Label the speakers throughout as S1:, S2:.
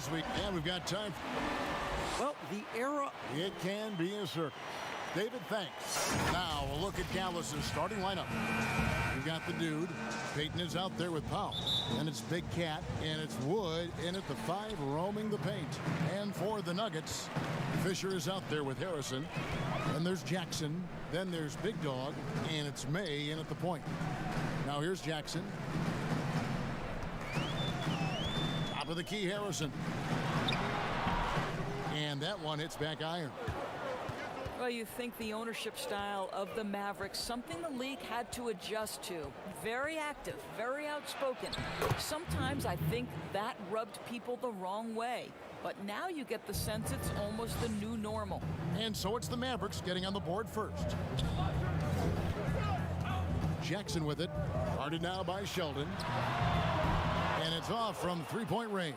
S1: this week. And we've got time.
S2: Well, the era.
S1: It can be a circus. David, thanks. Now a look at Dallas's starting lineup. You've got the dude. Payton is out there with Powell. And it's Big Cat. And it's Wood in at the 5 roaming the paint. And for the Nuggets, Fisher is out there with Harrison. Then there's Jackson. Then there's Big Dog. And it's May in at the point. Now here's Jackson. Top of the key, Harrison. And that one hits back iron.
S3: Well, you think the ownership style of the Mavericks, something the league had to adjust to. Very active, very outspoken. Sometimes I think that rubbed people the wrong way. But now you get the sense it's almost the new normal.
S1: And so it's the Mavericks getting on the board first. Jackson with it. Guarded now by Sheldon. And it's off from three-point range.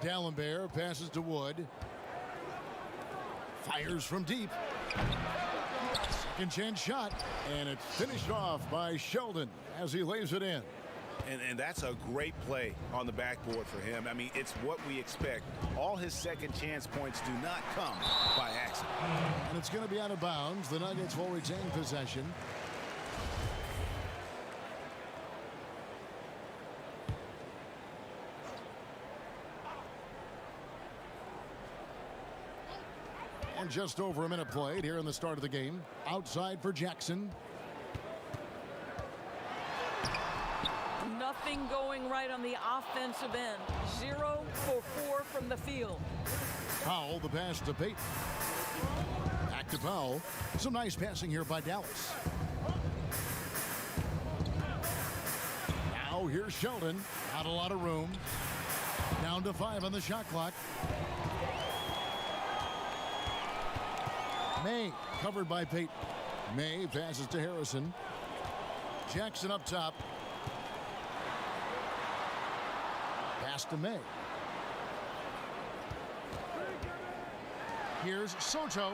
S1: Dallenberg passes to Wood. Fires from deep. Second chance shot. And it's finished off by Sheldon as he lays it in.
S4: And that's a great play on the backboard for him. I mean, it's what we expect. All his second chance points do not come by accident.
S1: And it's going to be out of bounds. The Nuggets will retain possession. And just over a minute played here in the start of the game. Outside for Jackson.
S3: Nothing going right on the offensive end. 0 for 4 from the field.
S1: Powell, the pass to Payton. Back to Powell. Some nice passing here by Dallas. Now here's Sheldon. Not a lot of room. Down to 5 on the shot clock. May covered by Payton. May passes to Harrison. Jackson up top. Pass to May. Here's Soto.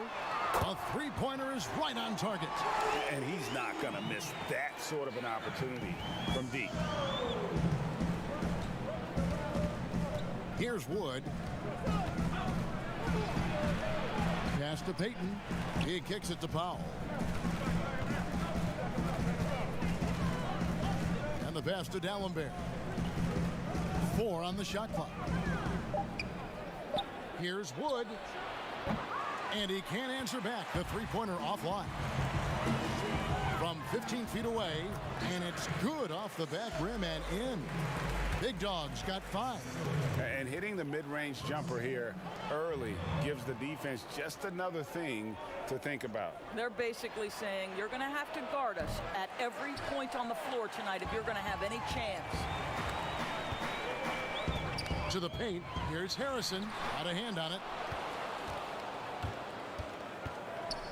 S1: A three-pointer is right on target.
S4: And he's not going to miss that sort of an opportunity from deep.
S1: Here's Wood. Pass to Payton. He kicks it to Powell. And the pass to Dallenberg. 4 on the shot clock. Here's Wood. And he can't answer back. The three-pointer offline. From 15 feet away. And it's good off the back rim and in. Big Dog's got 5.
S4: And hitting the mid-range jumper here early gives the defense just another thing to think about.
S3: They're basically saying you're going to have to guard us at every point on the floor tonight if you're going to have any chance.
S1: To the paint. Here's Harrison. Out of hand on it.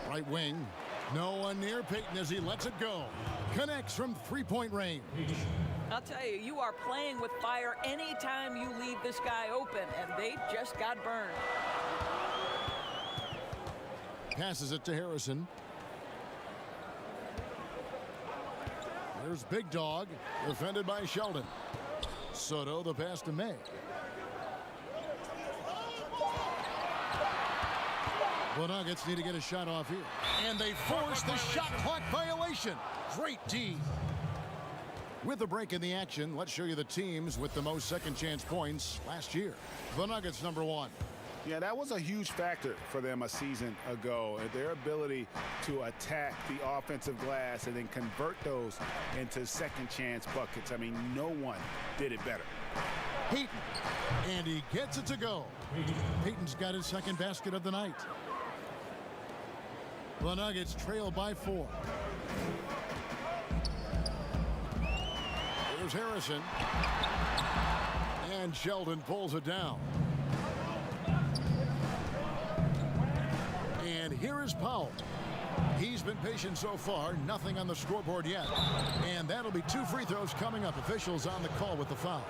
S1: Right wing. No one near Payton as he lets it go. Connects from three-point range.
S3: I'll tell you, you are playing with fire anytime you leave this guy open, and they just got burned.
S1: Passes it to Harrison. There's Big Dog, defended by Sheldon. Soto, the pass to May. The Nuggets need to get a shot off here. And they force the shot clock violation. Great D. With a break in the action, let's show you the teams with the most second chance points last year. The Nuggets, number 1.
S4: Yeah, that was a huge factor for them a season ago. Their ability to attack the offensive glass and then convert those into second chance buckets. I mean, no one did it better.
S1: Payton. And he gets it to go. Payton's got his second basket of the night. The Nuggets trail by 4. Here's Harrison. And Sheldon pulls it down. And here is Powell. He's been patient so far. Nothing on the scoreboard yet. And that'll be 2 free throws coming up. Officials on the call with the foul.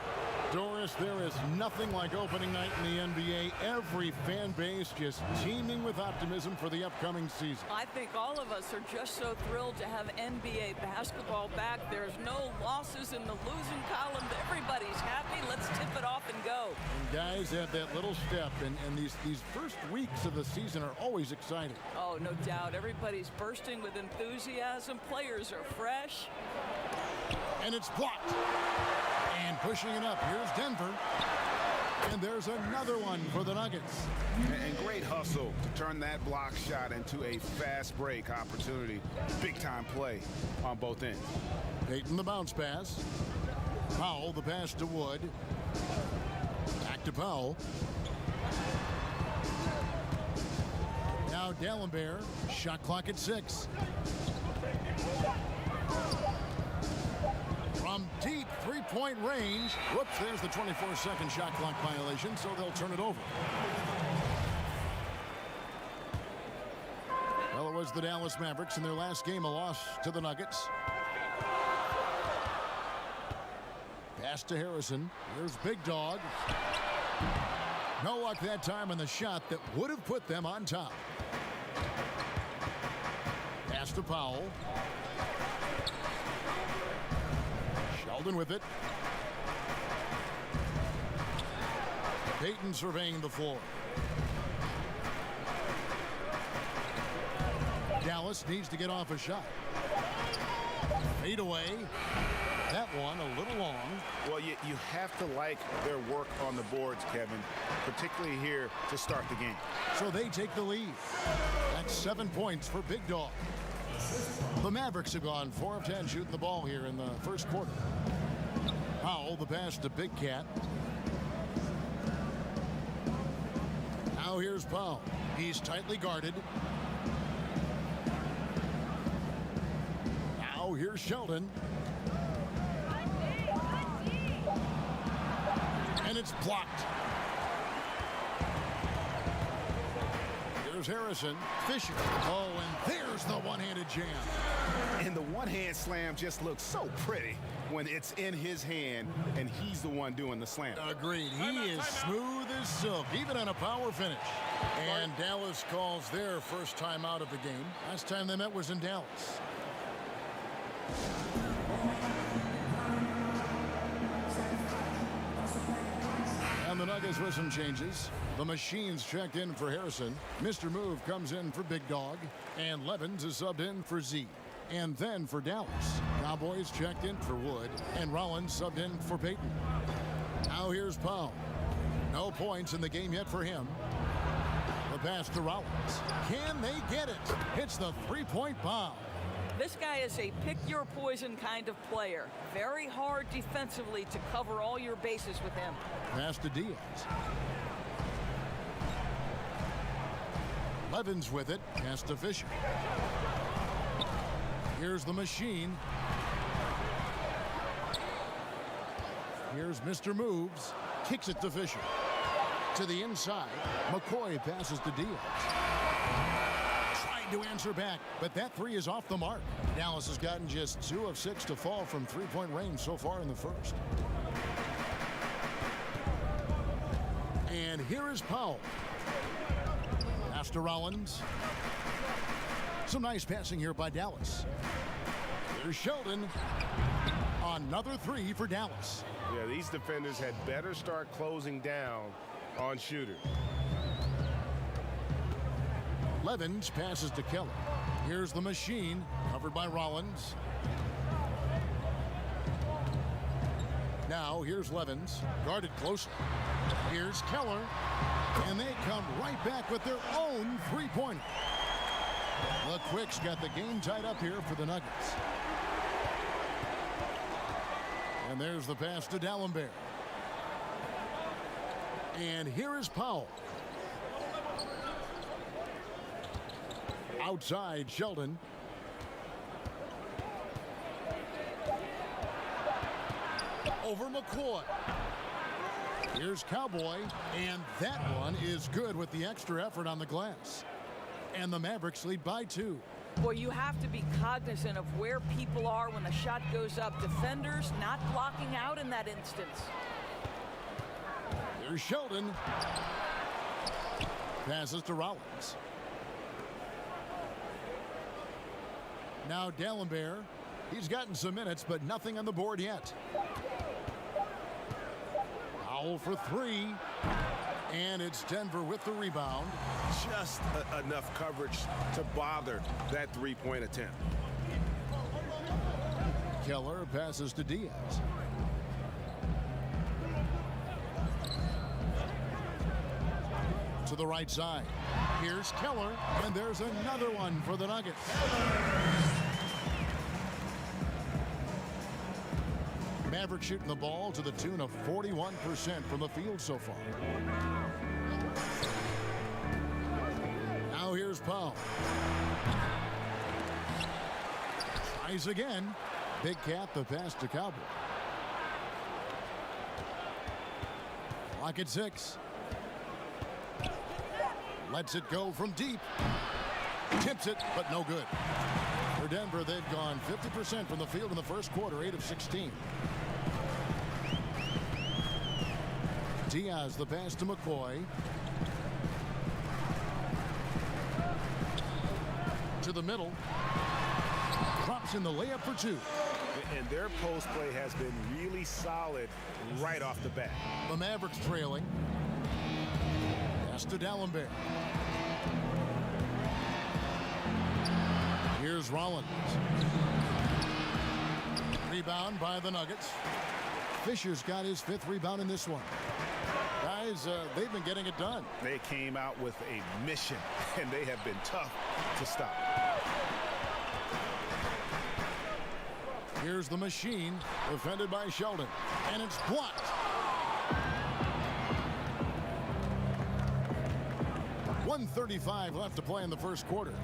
S1: Doris, there is nothing like opening night in the NBA. Every fan base just teeming with optimism for the upcoming season.
S3: I think all of us are just so thrilled to have NBA basketball back. There's no losses in the losing column.
S1: Guys have that little step, and these first weeks of the season are always exciting.
S3: Oh, no doubt. Everybody's bursting with enthusiasm. Players are fresh.
S1: And it's blocked. And pushing it up. Here's Denver. And there's another one for the Nuggets.
S4: And great hustle to turn that block shot into a fast break opportunity. Big time play on both ends.
S1: Payton the bounce pass. Powell the pass to Wood. Back to Powell. Now D'Alembert. Shot clock at 6. From deep three-point range. Whoops, there's the 24-second shot clock violation, so they'll turn it over. Well, it was the Dallas Mavericks in their last game, a loss to the Nuggets. Pass to Harrison. Here's Big Dog. No luck that time on the shot that would have put them on top. Pass to Powell. Sheldon with it. Payton surveying the floor. Dallas needs to get off a shot. Fade away. That one a little long.
S4: Well, you have to like their work on the boards, Kevin, particularly here to start the game.
S1: So they take the lead. That's 7 points for Big Dog. The Mavericks have gone 4 of 10 shooting the ball here in the first quarter. Powell, the pass to Big Cat. Now here's Powell. He's tightly guarded. Now here's Sheldon. And it's blocked. Here's Harrison. Fisher. Oh, and there's the one-handed jam.
S4: And the one-hand slam just looks so pretty when it's in his hand and he's the one doing the slam.
S1: Agreed. He is smooth as silk, even on a power finish. And Dallas calls their first time out of the game. Last time they met was in Dallas. And the Nuggets with some changes. The Machines checked in for Harrison. Mr. Move comes in for Big Dog. And Levens is subbed in for Z. And then for Dallas, Cowboys checked in for Wood. And Rollins subbed in for Payton. Now here's Powell. No points in the game yet for him. The pass to Rollins. Can they get it? Hits the three-point bomb.
S3: This guy is a pick-your-poison kind of player. Very hard defensively to cover all your bases with him.
S1: Pass to Diaz. Levens with it. Pass to Fisher. Here's the Machine. Here's Mr. Moves. Kicks it to Fisher. To the inside. McCoy passes to Diaz. Trying to answer back, but that three is off the mark. Dallas has gotten just 2 of 6 to fall from three-point range so far in the first. And here is Powell. Pass to Rollins. Some nice passing here by Dallas. Here's Sheldon. Another three for Dallas.
S5: Yeah, these defenders had better start closing down on shooters.
S1: Levens passes to Keller. Here's the Machine, covered by Rollins. Now here's Levens, guarded closely. Here's Keller, and they come right back with their own three-pointer. The Quicks got the game tied up here for the Nuggets. And there's the pass to D'Alembert. And here is Powell. Outside, Sheldon. Over McCoy. Here's Cowboy, and that one is good with the extra effort on the glass. And the Mavericks lead by 2.
S3: Boy, you have to be cognizant of where people are when the shot goes up. Defenders not blocking out in that instance.
S1: Here's Sheldon. Passes to Rollins. Now D'Alembert. He's gotten some minutes, but nothing on the board yet. Powell Dribble for three. And it's Denver with the rebound.
S5: Just enough coverage to bother that three-point attempt.
S1: Keller passes to Diaz. To the right side. Here's Keller, and there's another one for the Nuggets. Mavericks shooting the ball to the tune of 41% from the field so far. Now here's Powell. Tries again. Big Cat the pass to Cowboy. Clock at 6. Lets it go from deep. Tips it, but no good. For Denver, they've gone 50% from the field in the first quarter, 8 of 16. Diaz the pass to McCoy. To the middle. Drops in the layup for two.
S4: And their post play has been really solid right off the bat.
S1: The Mavericks trailing. Pass to D'Alembert. Here's Rollins. Rebound by the Nuggets. Fisher's got his 5th rebound in this one. Guys, they've been getting it done.
S4: They came out with a mission, and they have been tough to stop.
S1: Here's the machine, defended by Sheldon, and it's blocked. .135 left to play in the first quarter.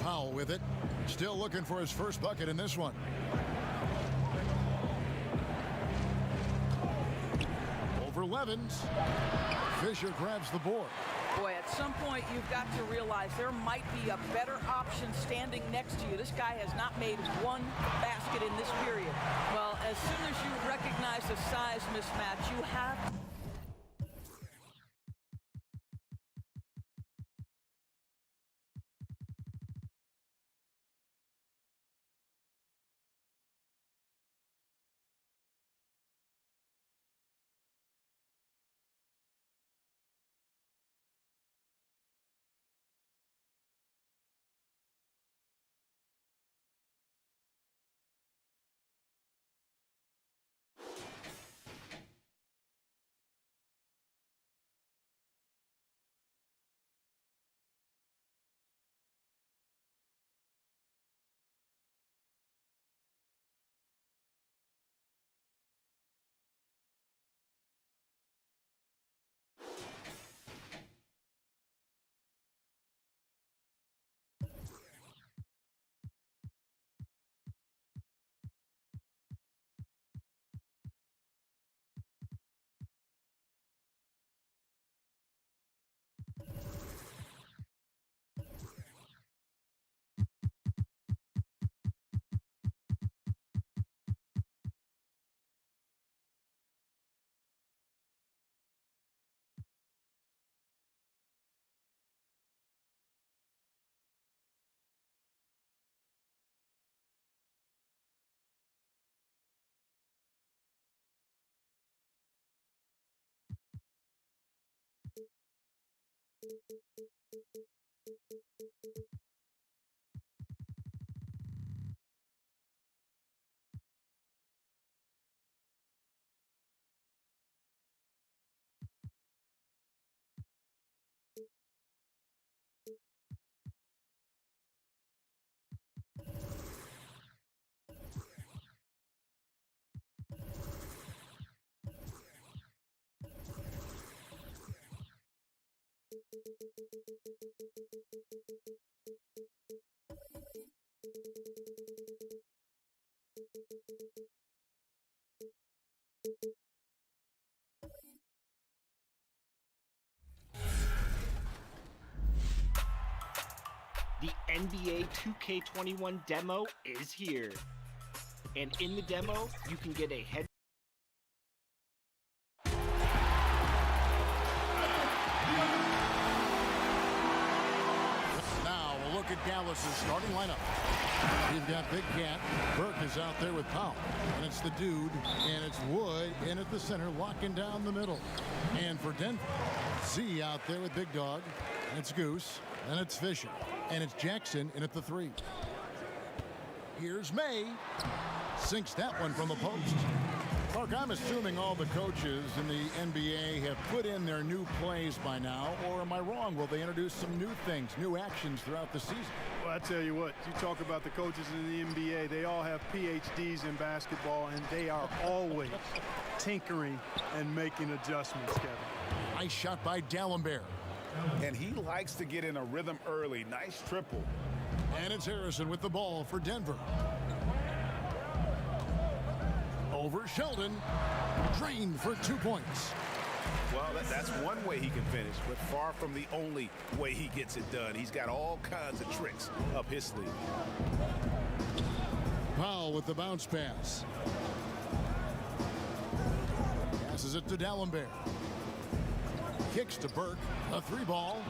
S1: Powell with it, still looking for his first bucket in this one. Over Levens. Fisher grabs the board.
S3: Boy, at some point you've got to realize there might be a better option standing next to you. This guy has not made one basket in this period. Well, as soon as you recognize the size mismatch, you have...
S6: The NBA 2K21 demo is here. And in the demo, you can get a head.
S1: Now a look at Dallas' starting lineup. You've got Big Cat. Burke is out there with Powell. And it's the dude. And it's Wood in at the center, locking down the middle. And for Denver, Z out there with Big Dog. And it's Goose. And it's Fisher. And it's Jackson in at the 3. Here's May. Sinks that one from the post. Mark, I'm assuming all the coaches in the NBA have put in their new plays by now, or am I wrong? Will they introduce some new things, new actions throughout the season?
S7: Well, I tell you what, you talk about the coaches in the NBA, they all have PhDs in basketball, and they are always tinkering and making adjustments, Kevin.
S1: Nice shot by D'Alembert.
S4: And he likes to get in a rhythm early. Nice triple.
S1: And it's Harrison with the ball for Denver. Over Sheldon, drained for 2 points.
S4: Well, that's one way he can finish, but far from the only way he gets it done. He's got all kinds of tricks up his sleeve.
S1: Powell with the bounce pass. Passes it to D'Alembert. Kicks to Burke. A 3-ball.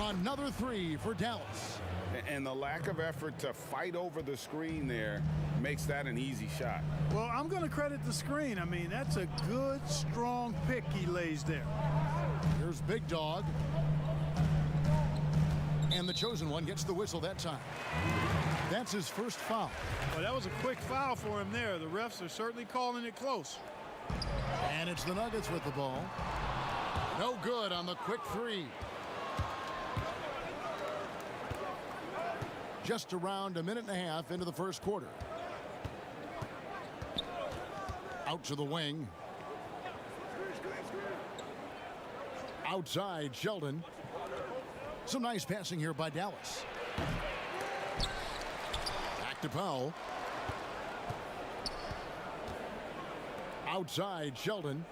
S1: Another 3 for Dallas.
S4: And the lack of effort to fight over the screen there makes that an easy shot.
S7: Well, I'm going to credit the screen. I mean, that's a good, strong pick he lays there.
S1: Here's Big Dog. And the chosen one gets the whistle that time. That's his first foul.
S7: Well, that was a quick foul for him there. The refs are certainly calling it close.
S1: And it's the Nuggets with the ball. No good on the quick 3. Just around a minute and a half into the first quarter. Out to the wing. Outside Sheldon. Some nice passing here by Dallas. Back to Powell. Outside Sheldon.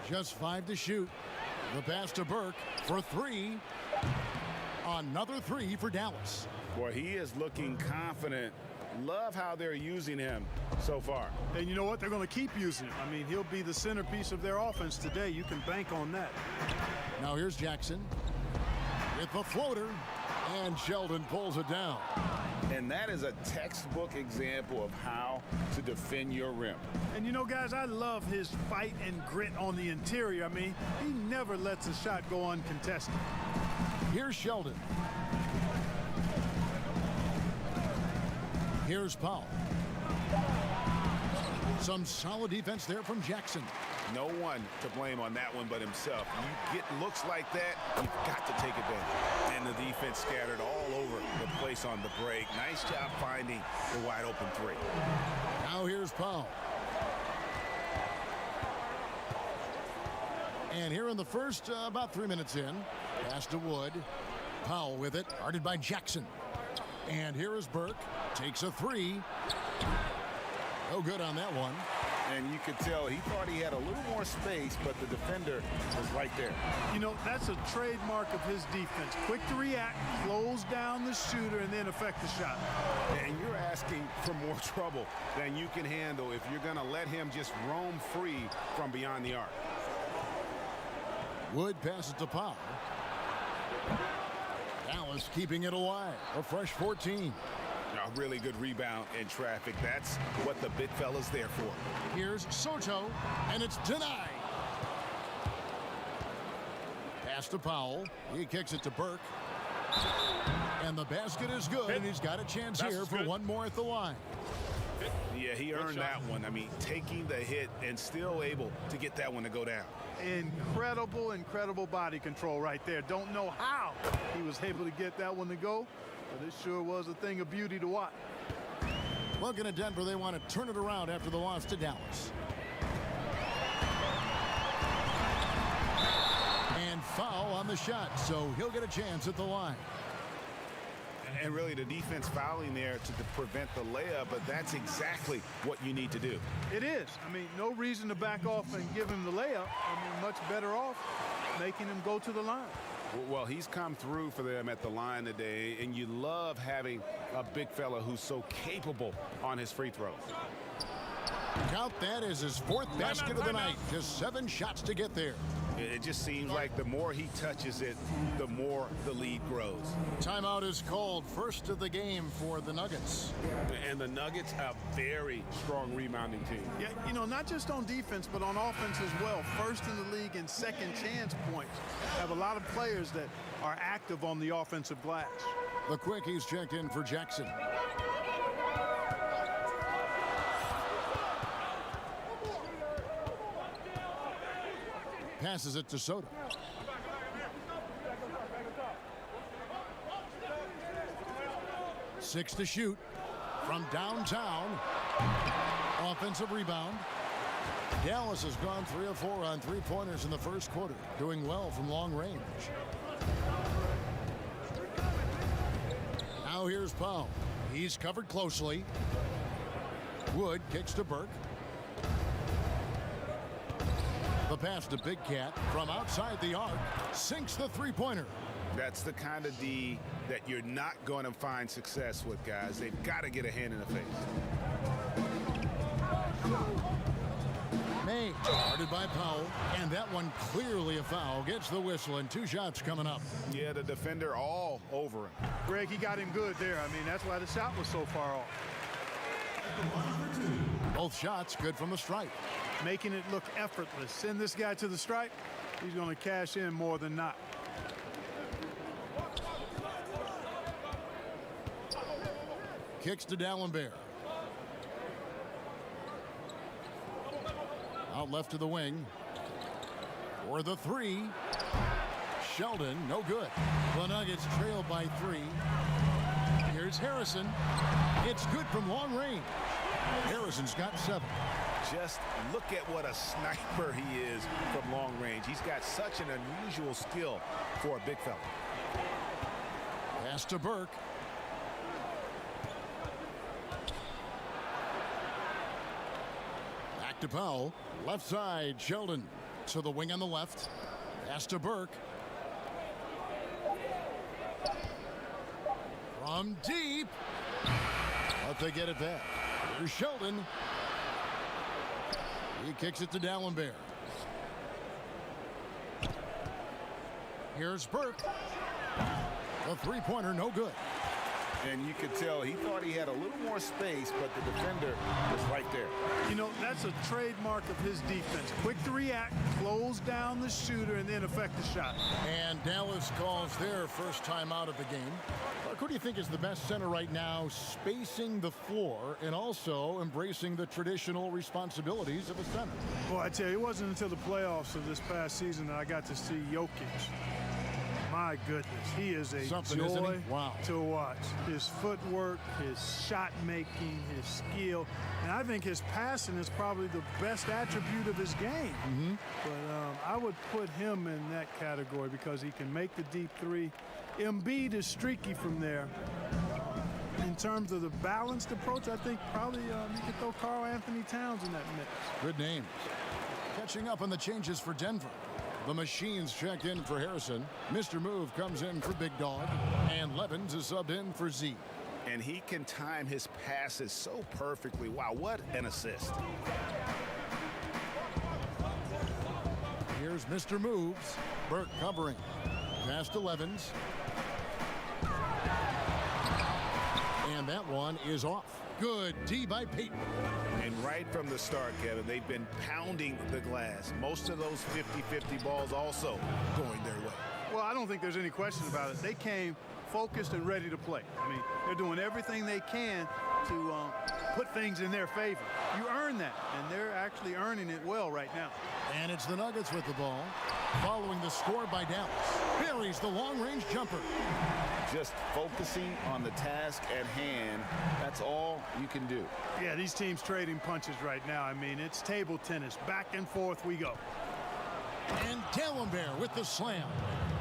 S1: Just 5 to shoot. The pass to Burke for 3. Another 3 for Dallas.
S4: Boy, he is looking confident. Love how they're using him so far.
S7: And you know what? They're going to keep using him. I mean, he'll be the centerpiece of their offense today. You can bank on that.
S1: Now here's Jackson with the floater. And Sheldon pulls it down.
S4: And that is a textbook example of how to defend your rim.
S7: And you know, guys, I love his fight and grit on the interior. I mean, he never lets a shot go uncontested.
S1: Here's Sheldon. Here's Powell. Some solid defense there from Jackson.
S4: No one to blame on that one but himself. You get looks like that, you've got to take advantage. And the defense scattered all over the place on the break. Nice job finding the wide open 3.
S1: Now here's Powell. And here in the first, about 3 minutes in, pass to Wood. Powell with it, guarded by Jackson. And here is Burke, takes a 3. No good on that one.
S4: And you could tell he thought he had a little more space, but the defender was right there.
S7: You know, that's a trademark of his defense. Quick to react, slows down the shooter, and then affect the shot.
S4: And you're asking for more trouble than you can handle if you're going to let him just roam free from beyond the arc.
S1: Wood passes to Powell. Dallas keeping it alive. A fresh 14.
S4: A really good rebound in traffic. That's what the big fella's there for.
S1: Here's Soto, and it's denied. Pass to Powell. He kicks it to Burke. And the basket is good, and he's got a chance here for one more at the line.
S4: Yeah, he earned that one. I mean, taking the hit and still able to get that one to go down.
S7: Incredible body control right there. Don't know how he was able to get that one to go, but it sure was a thing of beauty to watch.
S1: Looking at Denver, they want to turn it around after the loss to Dallas. And foul on the shot, so he'll get a chance at the line.
S4: And really the defense fouling there to prevent the layup, but that's exactly what you need to do.
S7: It is. I mean, no reason to back off and give him the layup. I mean, much better off making him go to the line.
S4: Well, he's come through for them at the line today, and you love having a big fella who's so capable on his free throws.
S1: Count that as his 4th basket of the night. Just 7 shots to get there.
S4: It just seems like the more he touches it, the more the lead grows.
S1: Timeout is called. First of the game for the Nuggets.
S5: And the Nuggets, a very strong rebounding team.
S7: Yeah, you know, not just on defense, but on offense as well. First in the league in second chance points. Have a lot of players that are active on the offensive glass.
S1: The quickies checked in for Jackson. Passes it to Soto. Six to shoot from downtown. Offensive rebound. Dallas has gone 3 of 4 on three-pointers in the first quarter, doing well from long range. Now here's Powell. He's covered closely. Wood kicks to Burke. The pass to Big Cat from outside the arc. Sinks the three-pointer.
S4: That's the kind of D that you're not going to find success with, guys. They've got to get a hand in the face.
S1: May guarded by Powell, and that one clearly a foul. Gets the whistle, and 2 shots coming up.
S4: Yeah, the defender all over him.
S7: Greg, he got him good there. I mean, that's why the shot was so far off.
S1: Both shots good from the stripe.
S7: Making it look effortless. Send this guy to the stripe, he's going to cash in more than not.
S1: Kicks to Dallenberg. Out left to the wing. For the 3. Sheldon, no good. The Nuggets trail by 3. Here's Harrison. It's good from long range. Harrison's got 7.
S4: Just look at what a sniper he is from long range. He's got such an unusual skill for a big fella.
S1: Pass to Burke. Back to Powell. Left side, Sheldon. To the wing on the left. Pass to Burke. From deep. But they get it back. Here's Sheldon. He kicks it to Dallenberg. Here's Burke. The three-pointer, no good.
S4: And you could tell he thought he had a little more space, but the defender was right there.
S7: You know, that's a trademark of his defense. Quick to react, close down the shooter, and then affect the shot.
S1: And Dallas calls their first time out of the game. Who do you think is the best center right now, spacing the floor and also embracing the traditional responsibilities of a center?
S7: Boy, I tell you, it wasn't until the playoffs of this past season that I got to see Jokic. My goodness, he is a joy to watch. His footwork, his shot making, his skill, and I think his passing is probably the best attribute of his game. But I would put him in that category because he can make the deep 3. Embiid is streaky from there. In terms of the balanced approach, I think probably you could throw Karl Anthony Towns in that mix.
S1: Good names. Catching up on the changes for Denver. The machines checked in for Harrison. Mr. Move comes in for Big Dog. And Levins is subbed in for Z.
S4: And he can time his passes so perfectly. Wow, what an assist.
S1: Here's Mr. Moves. Burke covering. Pass to Levins. And that one is off. Good D by Payton.
S4: And right from the start, Kevin, they've been pounding the glass. Most of those 50-50 balls also going their way.
S7: Well, I don't think there's any question about it. They came focused and ready to play. I mean, they're doing everything they can to put things in their favor. You earn that, and they're actually earning it well right now.
S1: And it's the Nuggets with the ball. Following the score by Dallas. Buries the long-range jumper.
S4: Just focusing on the task at hand, that's all you can do.
S7: Yeah, these teams trading punches right now. I mean, it's table tennis. Back and forth we go.
S1: And Dallenberg with the slam.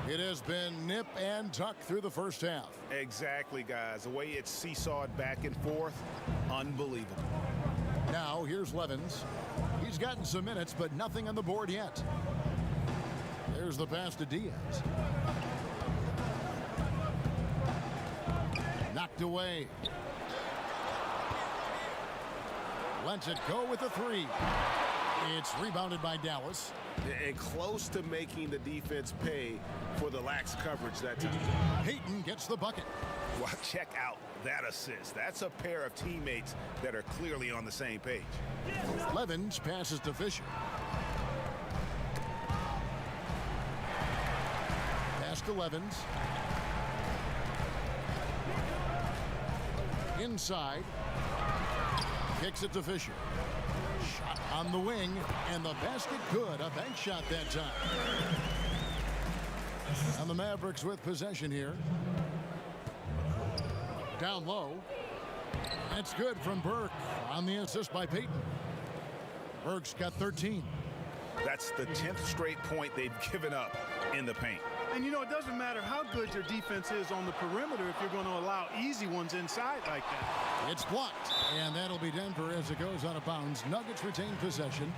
S1: It has been nip and tuck through the first half.
S4: Exactly, guys. The way it's seesawed back and forth, unbelievable.
S1: Now, here's Levins. He's gotten some minutes, but nothing on the board yet. There's the pass to Diaz. Knocked away. Lets it go with the 3. It's rebounded by Dallas.
S4: And close to making the defense pay for the lax coverage that time.
S1: Payton gets the bucket.
S4: Well, check out that assist. That's a pair of teammates that are clearly on the same page.
S1: Levens passes to Fisher. Pass to Levens. Inside. Kicks it to Fisher. Shot on the wing, and the basket good. A bank shot that time. And the Mavericks with possession here. Down low. That's good from Burke on the assist by Payton. Burke's got 13.
S4: That's the 10th straight point they've given up in the paint.
S7: And, you know, it doesn't matter how good your defense is on the perimeter if you're going to allow easy ones inside like that.
S1: It's blocked, and that'll be Denver as it goes out of bounds. Nuggets retain possession.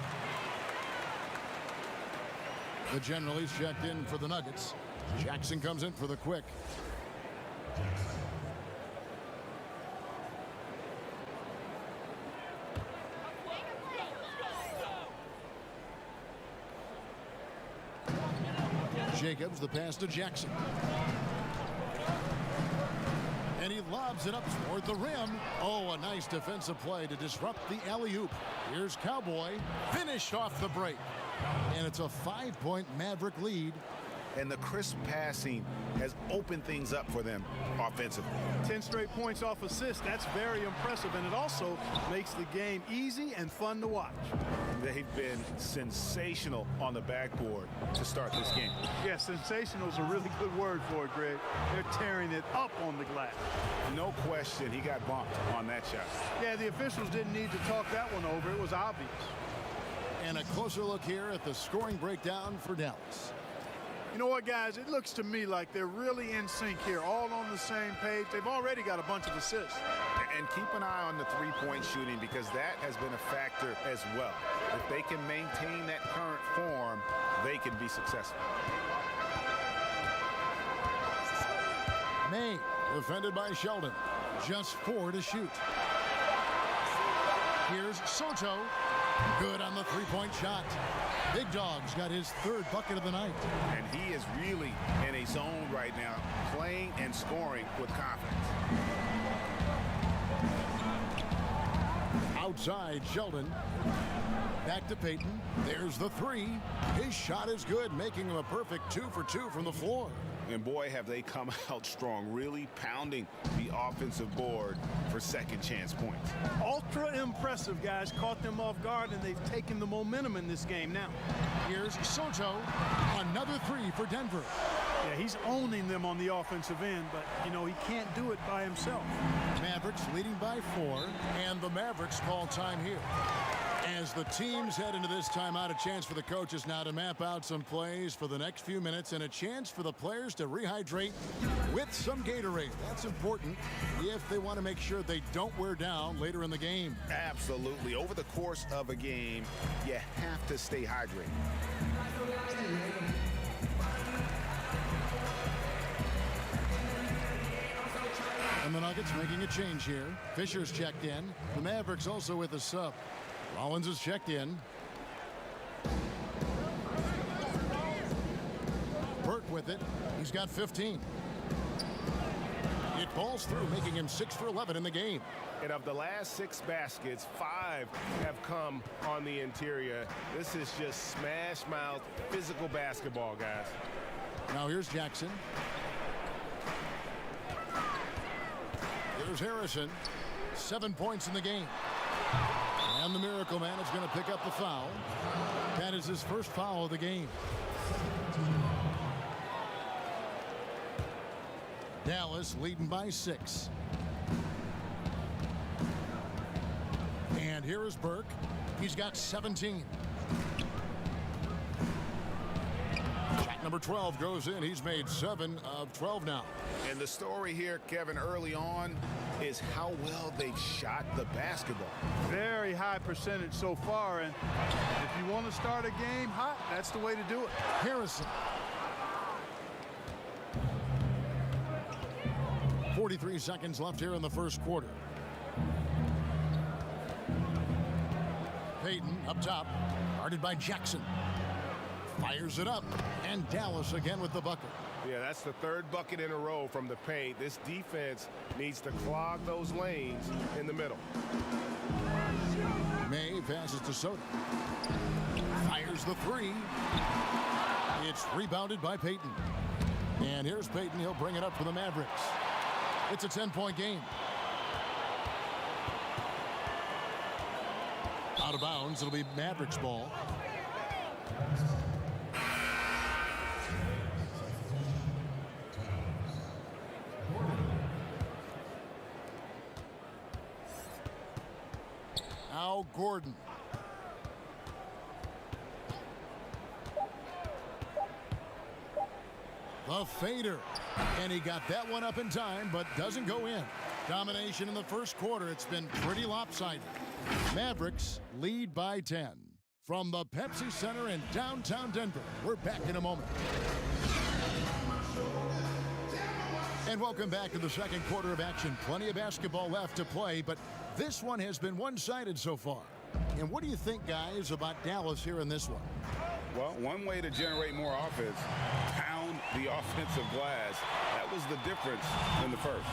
S1: The general is checked in for the Nuggets. Jackson comes in for the quick. Jacobs, the pass to Jackson. And he lobs it up toward the rim. Oh, a nice defensive play to disrupt the alley-oop. Here's Cowboy. Finished off the break. And it's a 5-point Maverick lead.
S4: And the crisp passing has opened things up for them offensively.
S7: 10 straight points off assists. That's very impressive, and it also makes the game easy and fun to watch.
S4: They've been sensational on the backboard to start this game.
S7: Yeah, sensational is a really good word for it, Greg. They're tearing it up on the glass.
S4: No question he got bumped on that shot.
S7: Yeah, the officials didn't need to talk that one over. It was obvious.
S1: And a closer look here at the scoring breakdown for Dallas.
S7: You know what, guys? It looks to me like they're really in sync here, all on the same page. They've already got a bunch of assists.
S4: And keep an eye on the three-point shooting because that has been a factor as well. If they can maintain that current form, they can be successful.
S1: May, defended by Sheldon. Just 4 to shoot. Here's Soto. Good on the three-point shot. Big Dog's got his 3rd bucket of the night.
S4: And he is really in a zone right now, playing and scoring with confidence.
S1: Outside, Sheldon. Back to Payton. There's the 3. His shot is good, making him a perfect 2 for 2 from the floor.
S4: And boy, have they come out strong, really pounding the offensive board for second chance points.
S7: Ultra impressive, guys. Caught them off guard, and they've taken the momentum in this game now.
S1: Here's Soto. Another 3 for Denver.
S7: Yeah, he's owning them on the offensive end, but, you know, he can't do it by himself.
S1: Mavericks leading by 4, and the Mavericks call time here. As the teams head into this timeout, a chance for the coaches now to map out some plays for the next few minutes and a chance for the players to rehydrate with some Gatorade. That's important if they want to make sure they don't wear down later in the game.
S4: Absolutely. Over the course of a game, you have to stay hydrated.
S1: And the Nuggets making a change here. Fisher's checked in. The Mavericks also with a sub. Rollins is checked in. Burke with it. He's got 15. It falls through, making him 6 for 11 in the game.
S5: And of the last 6 baskets, 5 have come on the interior. This is just smash mouth, physical basketball, guys.
S1: Now here's Jackson. Here's Harrison. 7 points in the game. And the Miracle Man is going to pick up the foul. That is his first foul of the game. Dallas leading by 6. And here is Burke. He's got 17. Shot number 12 goes in. He's made 7 of 12 now.
S4: And the story here, Kevin, early on is how well they've shot the basketball.
S7: Very high percentage so far, and if you want to start a game hot, that's the way to do it.
S1: Harrison. 43 seconds left here in the first quarter. Payton up top, guarded by Jackson. Fires it up, and Dallas again with the bucket.
S5: Yeah, that's the third bucket in a row from the paint. This defense needs to clog those lanes in the middle.
S1: May passes to Soda. Fires the three. It's rebounded by Payton. And here's Payton. He'll bring it up for the Mavericks. It's a 10-point game. Out of bounds. It'll be Mavericks ball. Al Gordon. The fader. And he got that one up in time, but doesn't go in. Domination in the first quarter. It's been pretty lopsided. Mavericks lead by 10. From the Pepsi Center in downtown Denver, we're back in a moment. And welcome back to the second quarter of action. Plenty of basketball left to play, but this one has been one-sided so far. And what do you think, guys, about Dallas here in this one?
S4: Well, one way to generate more offense, pound the offensive glass. That was the difference in the first.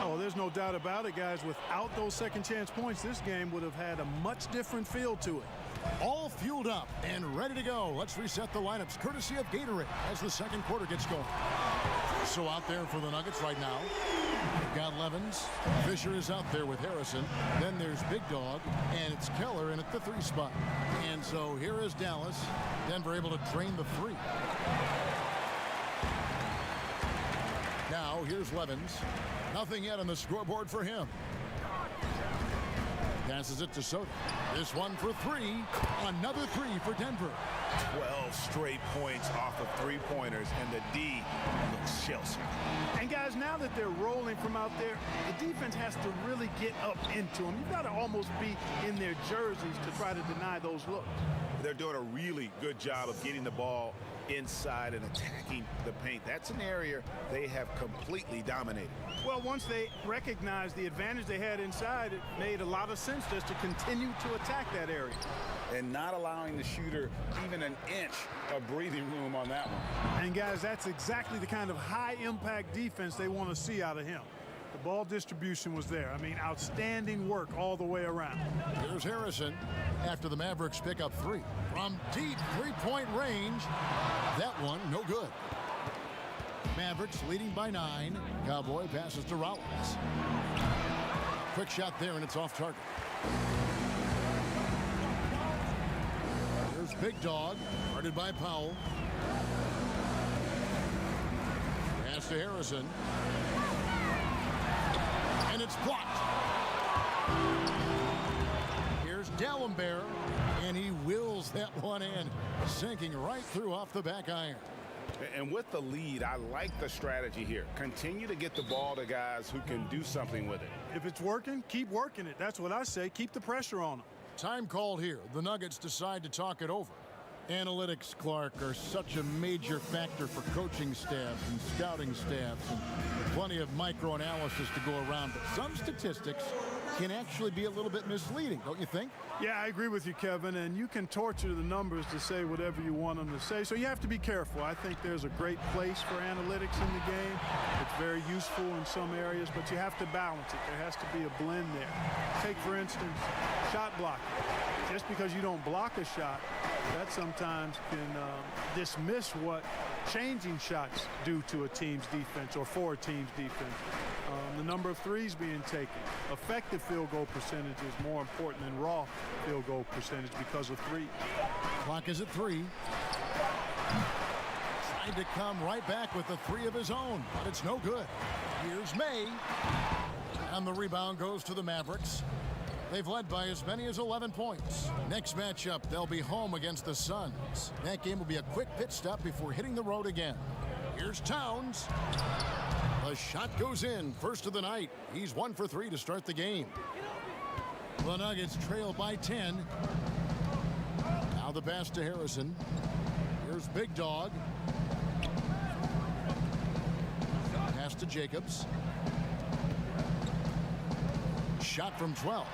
S7: Oh, there's no doubt about it, guys. Without those second chance points, this game would have had a much different feel to it.
S1: All fueled up and ready to go. Let's reset the lineups courtesy of Gatorade as the second quarter gets going. So out there for the Nuggets right now, we've got Levens. Fisher is out there with Harrison. Then there's Big Dog, and it's Keller in at the 3 spot. And so here is Dallas. Denver able to drain the 3. Now here's Levens. Nothing yet on the scoreboard for him. Passes it to Soda. This one for 3. Another 3 for Denver.
S4: 12 straight points off of three-pointers, and the D looks shell-shocked.
S7: And guys, now that they're rolling from out there, the defense has to really get up into them. You've got to almost be in their jerseys to try to deny those looks.
S4: They're doing a really good job of getting the ball inside and attacking the paint. That's an area they have completely dominated.
S7: Well, once they recognized the advantage they had inside, it made a lot of sense just to continue to attack that area.
S4: And not allowing the shooter even an inch of breathing room on that one.
S7: And guys, that's exactly the kind of high-impact defense they want to see out of him. The ball distribution was there. I mean, outstanding work all the way around.
S1: Here's Harrison after the Mavericks pick up 3. From deep three-point range, that one no good. Mavericks leading by 9. Cowboy passes to Rollins. Quick shot there, and it's off target. Here's Big Dog, guarded by Powell. Pass to Harrison. And it's blocked. Here's D'Alembert, and he wills that one in, sinking right through off the back iron.
S4: And with the lead, I like the strategy here. Continue to get the ball to guys who can do something with it.
S7: If it's working, keep working it. That's what I say. Keep the pressure on them.
S1: Time called here. The Nuggets decide to talk it over. Analytics, Clark, are such a major factor for coaching staffs and scouting staffs, and plenty of micro-analysis to go around. But some statistics can actually be a little bit misleading, don't you think?
S7: Yeah, I agree with you, Kevin, and you can torture the numbers to say whatever you want them to say, so you have to be careful. I think there's a great place for analytics in the game. It's very useful in some areas, but you have to balance it. There has to be a blend there. Take, for instance, shot blocking. Just because you don't block a shot, that sometimes can dismiss what changing shots do to a team's defense or for a team's defense. The number of threes being taken. Effective field goal percentage is more important than raw field goal percentage because of 3.
S1: Clock is at 3. Tried to come right back with the 3 of his own, but it's no good. Here's May. And the rebound goes to the Mavericks. They've led by as many as 11 points. Next matchup, they'll be home against the Suns. That game will be a quick pit stop before hitting the road again. Here's Towns. The shot goes in, first of the night. He's 1 for 3 to start the game. The Nuggets trail by 10. Now the pass to Harrison. Here's Big Dog. Pass to Jacobs. Shot from 12.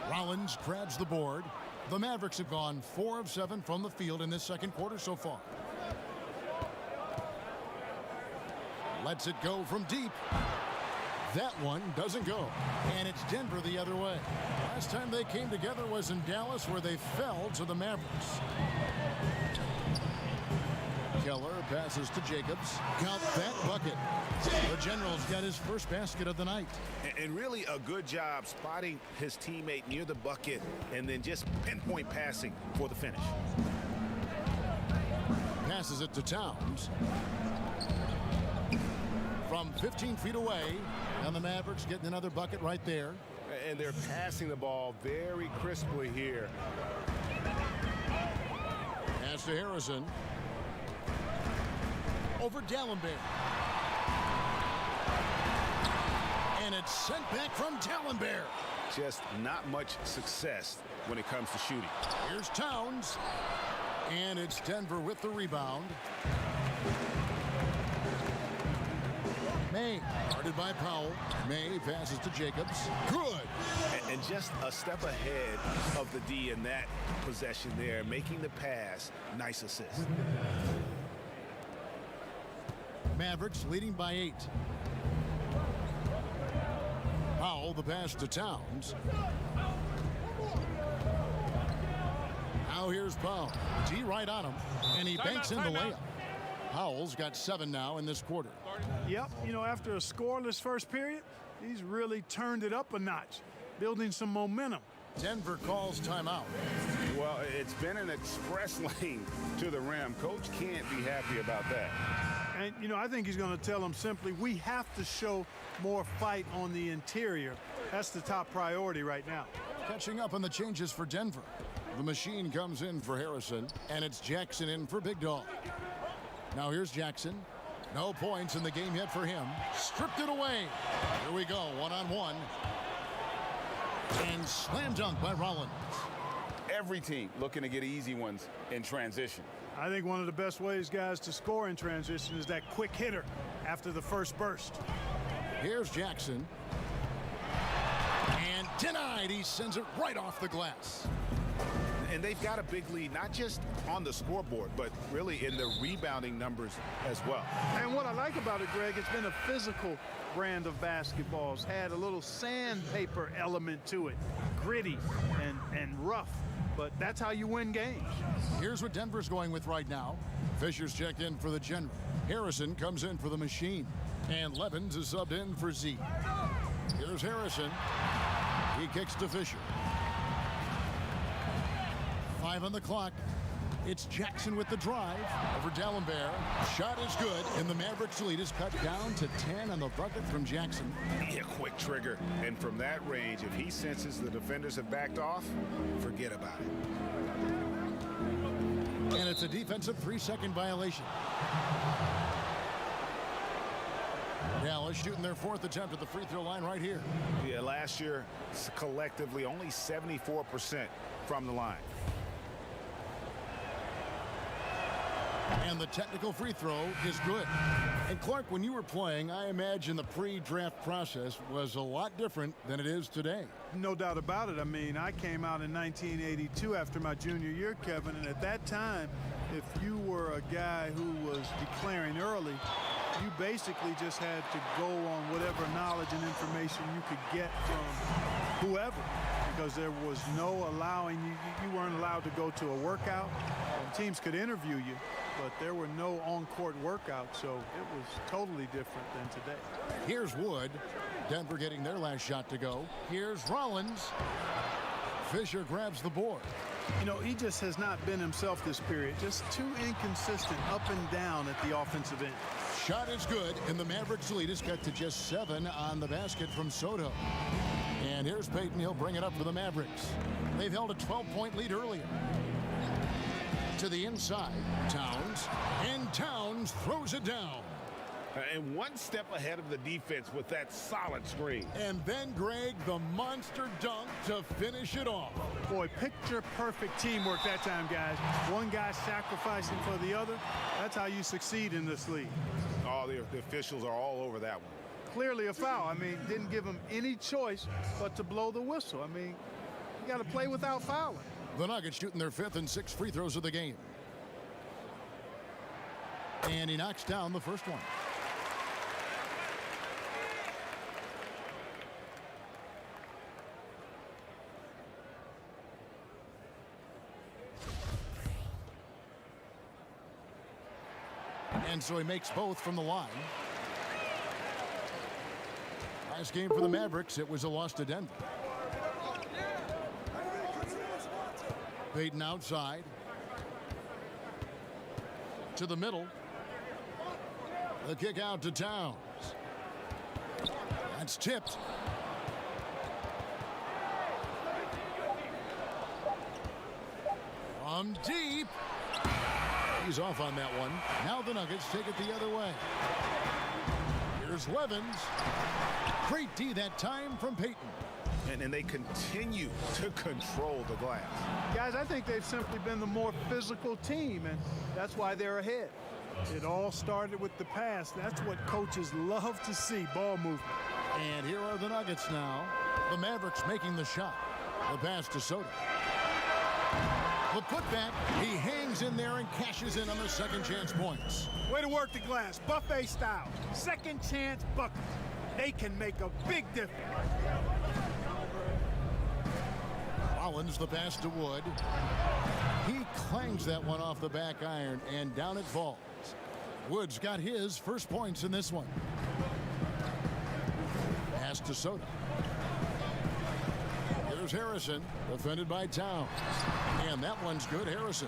S1: Rollins grabs the board. The Mavericks have gone 4 of 7 from the field in this second quarter so far. Lets it go from deep. That one doesn't go. And it's Denver the other way. Last time they came together was in Dallas, where they fell to the Mavericks. Keller passes to Jacobs. Count that bucket. The General's got his first basket of the night.
S4: And really a good job spotting his teammate near the bucket and then just pinpoint passing for the finish.
S1: Passes it to Towns. From 15 feet away, and the Mavericks getting another bucket right there.
S5: And they're passing the ball very crisply here.
S1: Pass to Harrison. Over Dallenberg. And it's sent back from Dallenberg.
S4: Just not much success when it comes to shooting.
S1: Here's Towns. And it's Denver with the rebound. May, guarded by Powell. May passes to Jacobs. Good.
S4: And just a step ahead of the D in that possession there, making the pass. Nice assist.
S1: Mavericks leading by 8. Powell, the pass to Towns. Now here's Powell. D right on him, and he banks in the layup. Powell's got 7 now in this quarter.
S7: Yep, you know, after a scoreless first period, he's really turned it up a notch, building some momentum.
S1: Denver calls timeout.
S4: Well, it's been an express lane to the rim. Coach can't be happy about that.
S7: And, you know, I think he's going to tell them simply, we have to show more fight on the interior. That's the top priority right now.
S1: Catching up on the changes for Denver. The machine comes in for Harrison, and it's Jackson in for Big Dog. Now here's Jackson. No points in the game yet for him. Stripped it away. Here we go, one-on-one. And slam dunk by Rollins.
S4: Every team looking to get easy ones in transition.
S7: I think one of the best ways, guys, to score in transition is that quick hitter after the first burst.
S1: Here's Jackson. And denied. He sends it right off the glass.
S4: And they've got a big lead, not just on the scoreboard, but really in the rebounding numbers as well.
S7: And what I like about it, Greg, it's been a physical brand of basketball. It's had a little sandpaper element to it, gritty and rough. But that's how you win games.
S1: Here's what Denver's going with right now. Fisher's checked in for the General. Harrison comes in for the Machine. And Levens is subbed in for Z. Here's Harrison. He kicks to Fisher. 5 on the clock. It's Jackson with the drive over Dallenberg. Shot is good, and the Mavericks lead is cut down to 10 on the bucket from Jackson.
S4: Yeah, quick trigger. And from that range, if he senses the defenders have backed off, forget about it.
S1: And it's a defensive 3-second violation. Dallas shooting their 4th attempt at the free throw line right here.
S4: Yeah, last year, collectively, only 74% from the line.
S1: And the technical free throw is good. And Clark, when you were playing, I imagine the pre-draft process was a lot different than it is today.
S7: No doubt about it. I mean, I came out in 1982 after my junior year, Kevin, and at that time, if you were a guy who was declaring early, you basically just had to go on whatever knowledge and information you could get from whoever, because there was no allowing you weren't allowed to go to a workout. Teams could interview you, but there were no on-court workouts, so it was totally different than today.
S1: Here's Wood. Denver getting their last shot to go. Here's Rollins. Fisher grabs the board.
S7: You know, he just has not been himself this period. Just too inconsistent up and down at the offensive end.
S1: Shot is good, and the Mavericks lead is cut to just 7 on the basket from Soto. And here's Payton. He'll bring it up for the Mavericks. They've held a 12-point lead earlier. To the inside, Towns, and Towns throws it down.
S5: And one step ahead of the defense with that solid screen.
S1: And then, Greg, the monster dunk to finish it off.
S7: Boy, picture-perfect teamwork that time, guys. One guy sacrificing for the other. That's how you succeed in this league.
S4: Oh, the officials are all over that one.
S7: Clearly a foul. I mean, didn't give him any choice but to blow the whistle. I mean, you got to play without fouling.
S1: The Nuggets shooting their 5th and 6th free throws of the game. And he knocks down the first one. And so he makes both from the line. Last game for the Mavericks, it was a loss to Denver. Payton outside. To the middle. The kick out to Towns. That's tipped. From deep. He's off on that one. Now the Nuggets take it the other way. Here's Levens. Great D that time from Payton.
S4: And they continue to control the glass.
S7: Guys, I think they've simply been the more physical team, and that's why they're ahead. It all started with the pass. That's what coaches love to see, ball movement.
S1: And here are the Nuggets now. The Mavericks making the shot. The pass to Soda. The putback, he hangs in there and cashes in on the second chance points.
S7: Way to work the glass, buffet style. Second chance bucket. They can make a big difference.
S1: Rollins the pass to Wood. He clangs that one off the back iron and down it falls. Wood's got his first points in this one. Pass to Soda. Here's Harrison, defended by Towns. And that one's good, Harrison.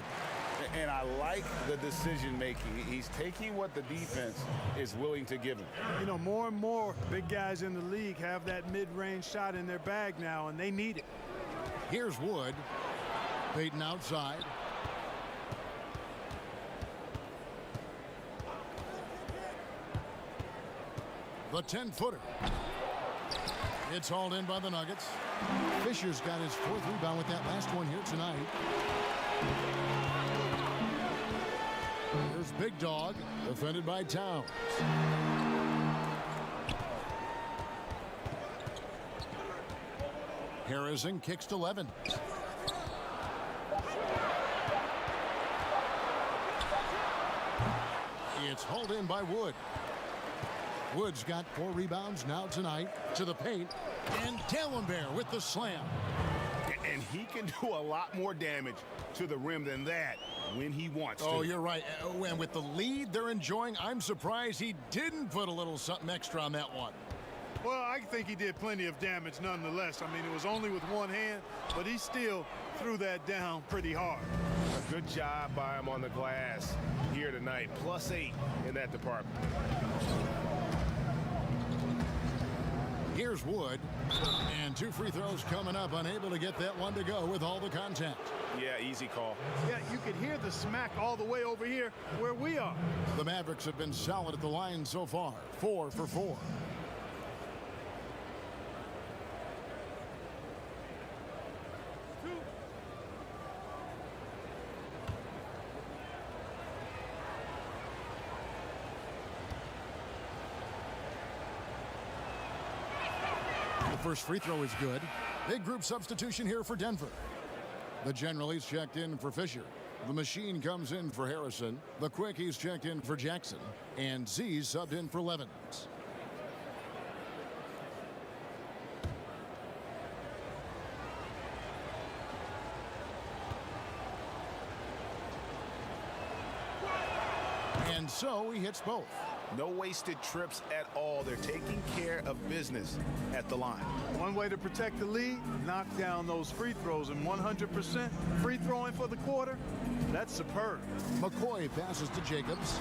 S4: And I like the decision making. He's taking what the defense is willing to give him.
S7: You know, more and more big guys in the league have that mid-range shot in their bag now, and they need it.
S1: Here's Wood. Payton outside. The 10-footer. It's hauled in by the Nuggets. Fisher's got his 4th rebound with that last one here tonight. Here's Big Dog, defended by Towns. Harrison kicks to Levens. It's hauled in by Wood. Wood's got 4 rebounds now tonight to the paint. And Dallenberg with the slam.
S4: And he can do a lot more damage to the rim than that when he wants to.
S1: Oh, you're right. And with the lead they're enjoying, I'm surprised he didn't put a little something extra on that one.
S7: Well, I think he did plenty of damage nonetheless. I mean, it was only with one hand, but he still threw that down pretty hard.
S5: A good job by him on the glass here tonight. +8 in that department.
S1: Here's Wood. And 2 free throws coming up. Unable to get that one to go with all the contact.
S4: Yeah, easy call.
S7: Yeah, you could hear the smack all the way over here where we are.
S1: The Mavericks have been solid at the line so far. 4 for 4. First free throw is good. Big group substitution here for Denver. The generally's checked in for Fisher. The machine comes in for Harrison. The quickies checked in for Jackson. And Z's subbed in for Levens. And so he hits both.
S4: No wasted trips at all. They're taking care of business at the line.
S7: One way to protect the lead, knock down those free throws, and 100% free throwing for the quarter, that's superb.
S1: McCoy passes to Jacobs.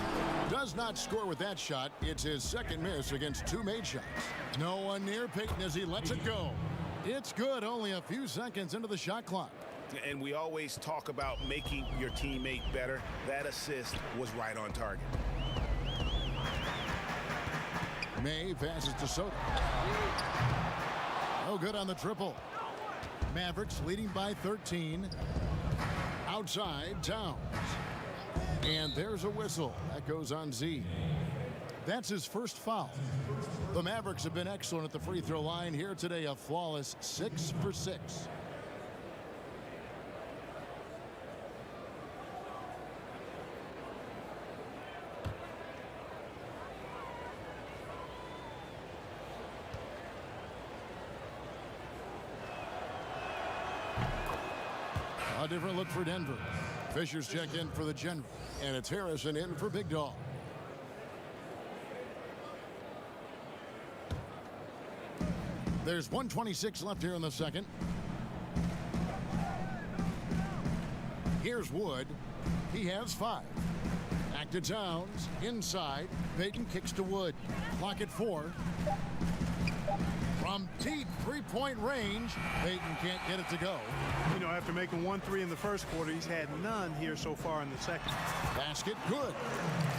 S1: Does not score with that shot. It's his second miss against 2 made shots. No one near Payton as he lets it go. It's good, only a few seconds into the shot clock.
S4: And we always talk about making your teammate better. That assist was right on target.
S1: May passes to Soda. No good on the triple. Mavericks leading by 13. Outside, Towns. And there's a whistle. That goes on Z. That's his first foul. The Mavericks have been excellent at the free throw line here today. A flawless 6 for 6. A different look for Denver. Fisher's check in for the general. And it's Harrison in for Big Dog. There's 1:26 left here in the second. Here's Wood. He has 5. Back to Towns. Inside. Payton kicks to Wood. Clock at 4. From deep three-point range, Payton can't get it to go.
S7: You know, after making 1 3 in the first quarter, he's had none here so far in the second.
S1: Basket good.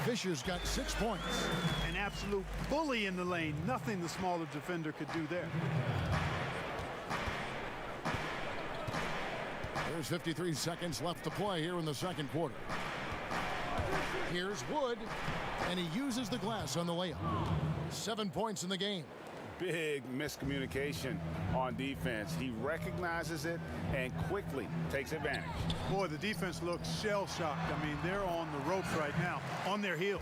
S1: Fisher's got 6 points.
S7: An absolute bully in the lane. Nothing the smaller defender could do there.
S1: There's 53 seconds left to play here in the second quarter. Here's Wood, and he uses the glass on the layup. 7 points in the game.
S4: Big miscommunication on defense. He recognizes it and quickly takes advantage.
S7: Boy, the defense looks shell-shocked. I mean, they're on the ropes right now, on their heels.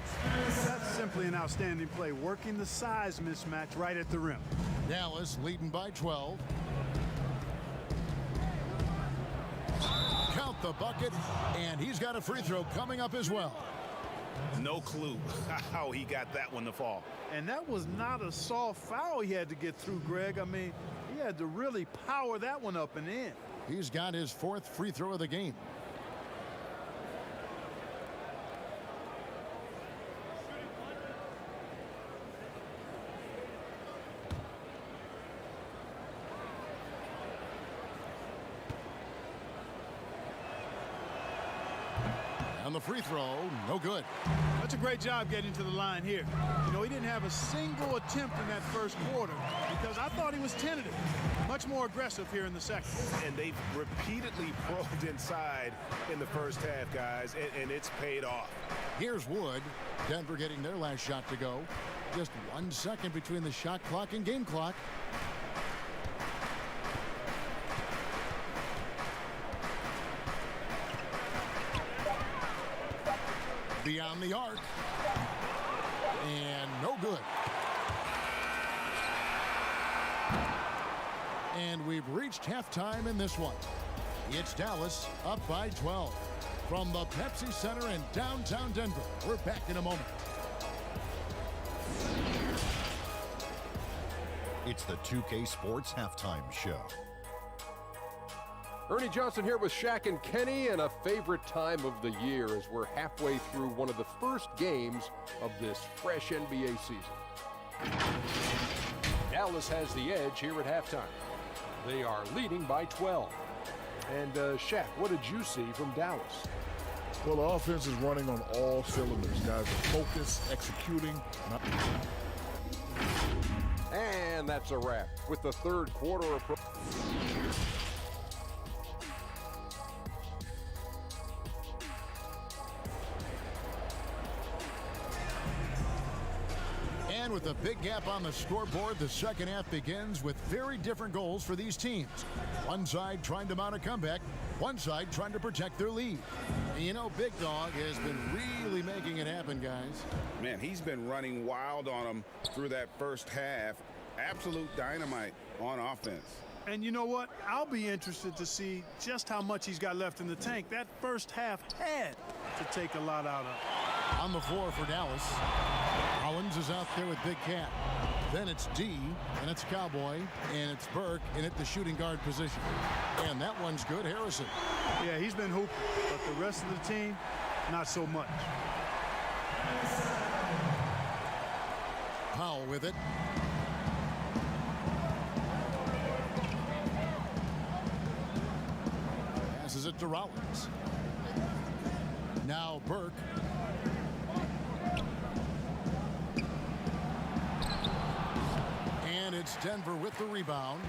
S7: That's simply an outstanding play, working the size mismatch right at the rim.
S1: Dallas leading by 12. Count the bucket, and he's got a free throw coming up as well.
S4: No clue how he got that one to fall.
S7: And that was not a soft foul he had to get through, Greg. I mean, he had to really power that one up and in.
S1: He's got his 4th free throw of the game. And the free throw, no good.
S7: That's a great job getting to the line here. You know, he didn't have a single attempt in that first quarter because I thought he was tentative. Much more aggressive here in the second.
S4: And they've repeatedly probed inside in the first half, guys, and it's paid off.
S1: Here's Wood. Denver getting their last shot to go. Just 1 second between the shot clock and game clock. Beyond the arc. And no good. And we've reached halftime in this one. It's Dallas up by 12. From the Pepsi Center in downtown Denver, we're back in a moment.
S8: It's the 2K Sports Halftime Show.
S9: Ernie Johnson here with Shaq and Kenny, and a favorite time of the year as we're halfway through one of the first games of this fresh NBA season. Dallas has the edge here at halftime. They are leading by 12. And Shaq, what did you see from Dallas?
S10: Well, the offense is running on all cylinders. Guys are focused, executing.
S9: And that's a wrap with the third quarter approach.
S1: And with a big gap on the scoreboard, the second half begins with very different goals for these teams. One side trying to mount a comeback, one side trying to protect their lead. And you know, Big Dog has been really making it happen, guys.
S4: Man, he's been running wild on them through that first half. Absolute dynamite on offense.
S7: And you know what? I'll be interested to see just how much he's got left in the tank. That first half had to take a lot out of.
S1: On the floor for Dallas, Collins is out there with Big Cat. Then it's D, and it's Cowboy, and it's Burke, and at the shooting guard position. And that one's good, Harrison.
S7: Yeah, he's been hooping, but the rest of the team, not so much.
S1: Powell with it. Passes it to Rollins. Now Burke. And it's Denver with the rebound.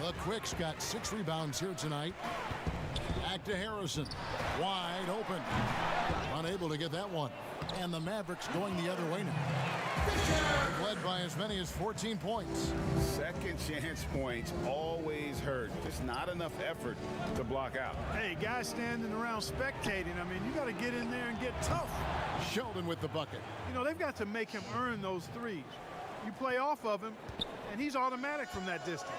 S1: The Quicks got 6 rebounds here tonight. Back to Harrison. Wide open. Unable to get that one. And the Mavericks going the other way now. They've led by as many as 14 points.
S4: Second chance points always hurt. Just not enough effort to block out.
S7: Hey, guys standing around spectating, I mean, you got to get in there and get tough.
S1: Sheldon with the bucket.
S7: You know, they've got to make him earn those threes. You play off of him, and he's automatic from that distance.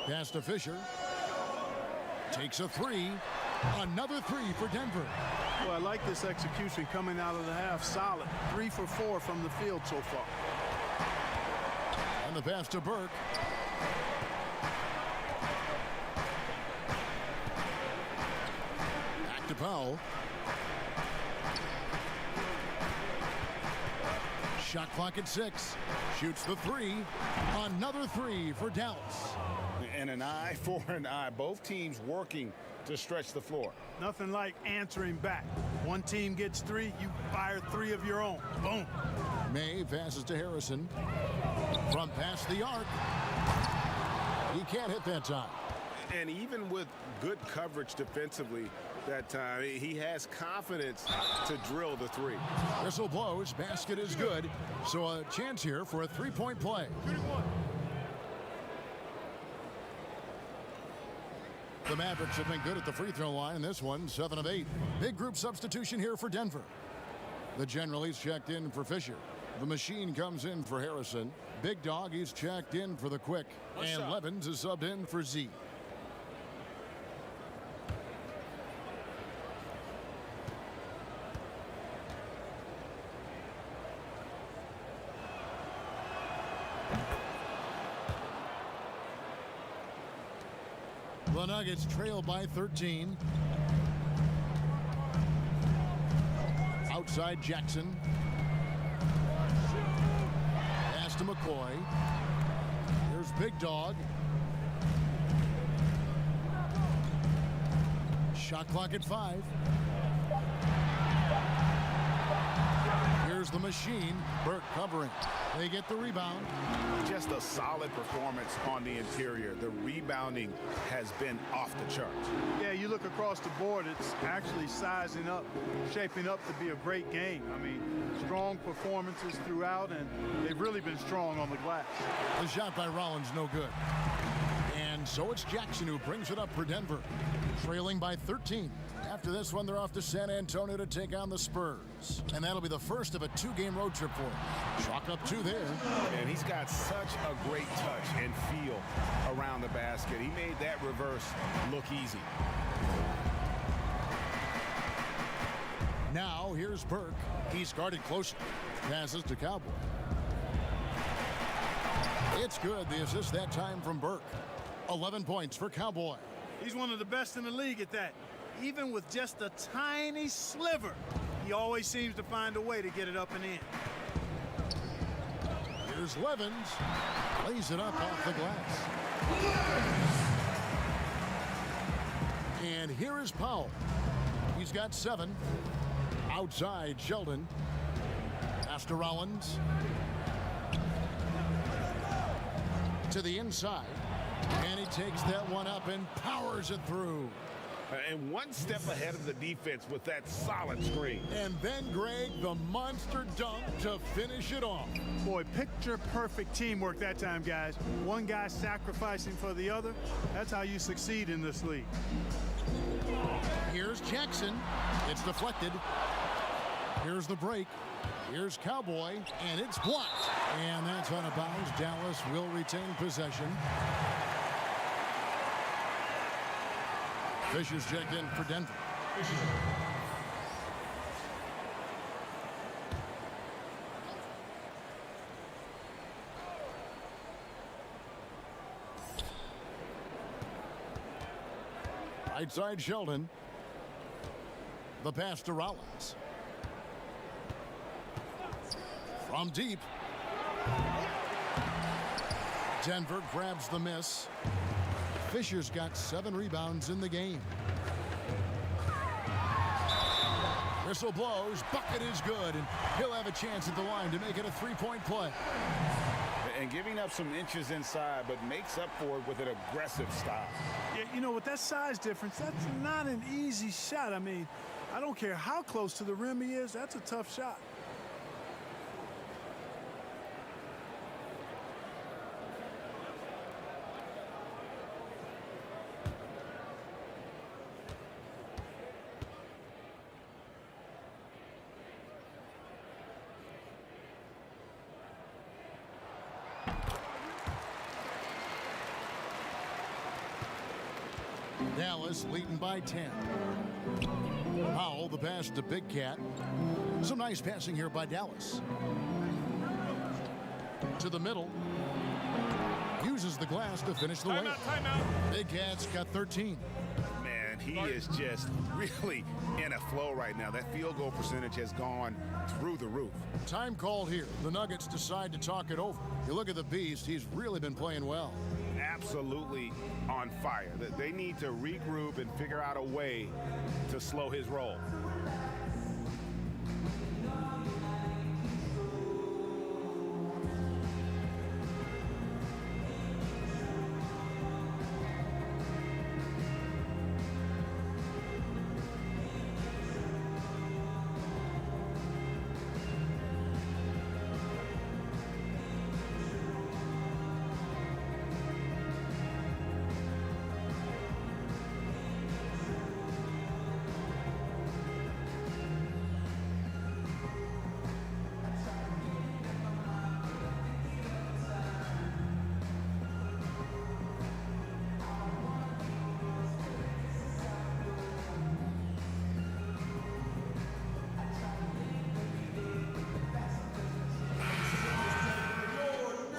S1: Pass to Fisher. Takes a three. Another three for Denver.
S7: Well, I like this execution coming out of the half. Solid. 3 for 4 from the field so far.
S1: And the pass to Burke. Back to Powell. Shot clock at 6. Shoots the three. Another three for Dallas.
S4: And an eye for an eye. Both teams working to stretch the floor.
S7: Nothing like answering back. One team gets 3, you fire 3 of your own. Boom.
S1: May passes to Harrison. From past the arc. He can't hit that time.
S4: And even with good coverage defensively that time, he has confidence to drill the three.
S1: Whistle blows. Basket is good. So a chance here for a three-point play. The Mavericks have been good at the free throw line in this one, 7 of 8. Big group substitution here for Denver. The general, he's checked in for Fisher. The machine comes in for Harrison. Big Dog, he's checked in for the Quick. And Levens is subbed in for Z. The Nuggets trail by 13. Outside Jackson. Pass to McCoy. Here's Big Dog. Shot clock at 5. Here's the machine. Burke covering. They get the rebound.
S4: Just a solid performance on the interior. The rebounding has been off the charts.
S7: Yeah, you look across the board, it's actually sizing up, shaping up to be a great game. I mean, strong performances throughout, and they've really been strong on the glass.
S1: The shot by Rollins, no good. And so it's Jackson who brings it up for Denver, trailing by 13. After this one, they're off to San Antonio to take on the Spurs. And that'll be the first of a 2-game road trip for him. Chalk up 2 there.
S4: And he's got such a great touch and feel around the basket. He made that reverse look easy.
S1: Now, here's Burke. He's guarded closely. Passes to Cowboy. It's good. The assist that time from Burke. 11 points for Cowboy.
S7: He's one of the best in the league at that. Even with just a tiny sliver, he always seems to find a way to get it up and in.
S1: Here's Levens. Lays it up off the glass. And here is Powell. He's got 7. Outside Sheldon. Pass to Rollins. To the inside. And he takes that one up and powers it through.
S4: And one step ahead of the defense with that solid screen.
S1: And then, Greg, the monster dunk to finish it off.
S7: Boy, picture-perfect teamwork that time, guys. One guy sacrificing for the other. That's how you succeed in this league.
S1: Here's Jackson. It's deflected. Here's the break. Here's Cowboy, and it's blocked. And that's out of bounds. Dallas will retain possession. Fisher's checked in for Denver. Right side Sheldon. The pass to Rollins. From deep. Denver grabs the miss. Fisher's got 7 rebounds in the game. Whistle blows. Bucket is good, and he'll have a chance at the line to make it a 3-point play.
S4: And giving up some inches inside, but makes up for it with an aggressive style.
S7: Yeah, you know, with that size difference, that's not an easy shot. I mean, I don't care how close to the rim he is, that's a tough shot.
S1: Dallas leading by 10. Powell, the pass to Big Cat. Some nice passing here by Dallas. To the middle. Uses the glass to finish the layup. Big Cat's got 13.
S4: Man, he is just really in a flow right now. That field goal percentage has gone through the roof.
S1: Time called here. The Nuggets decide to talk it over. You look at the Beast, he's really been playing well.
S4: Absolutely on fire. They need to regroup and figure out a way to slow his roll.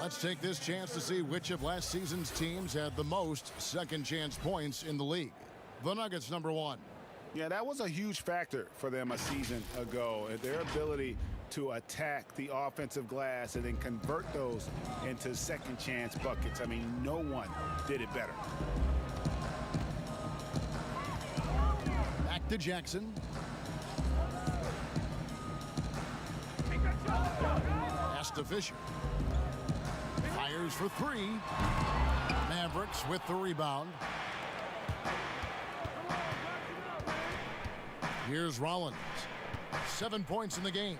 S1: Let's take this chance to see which of last season's teams had the most second chance points in the league. The Nuggets, number 1.
S4: Yeah, that was a huge factor for them a season ago. Their ability to attack the offensive glass and then convert those into second chance buckets. I mean, no one did it better.
S1: Back to Jackson. Pass to Fisher. Fires for 3. Mavericks with the rebound. Here's Rollins. 7 points in the game.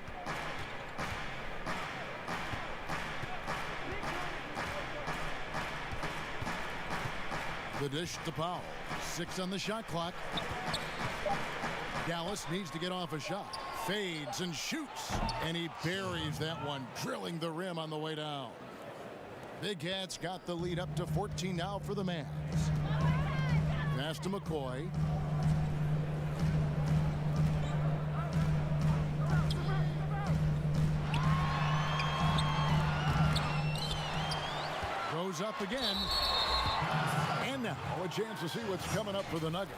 S1: The dish to Powell. 6 on the shot clock. Dallas needs to get off a shot. Fades and shoots. And he buries that one, drilling the rim on the way down. Big Cat's got the lead up to 14 now for the Mavs. Pass to McCoy. Goes up again. And now a chance to see what's coming up for the Nuggets.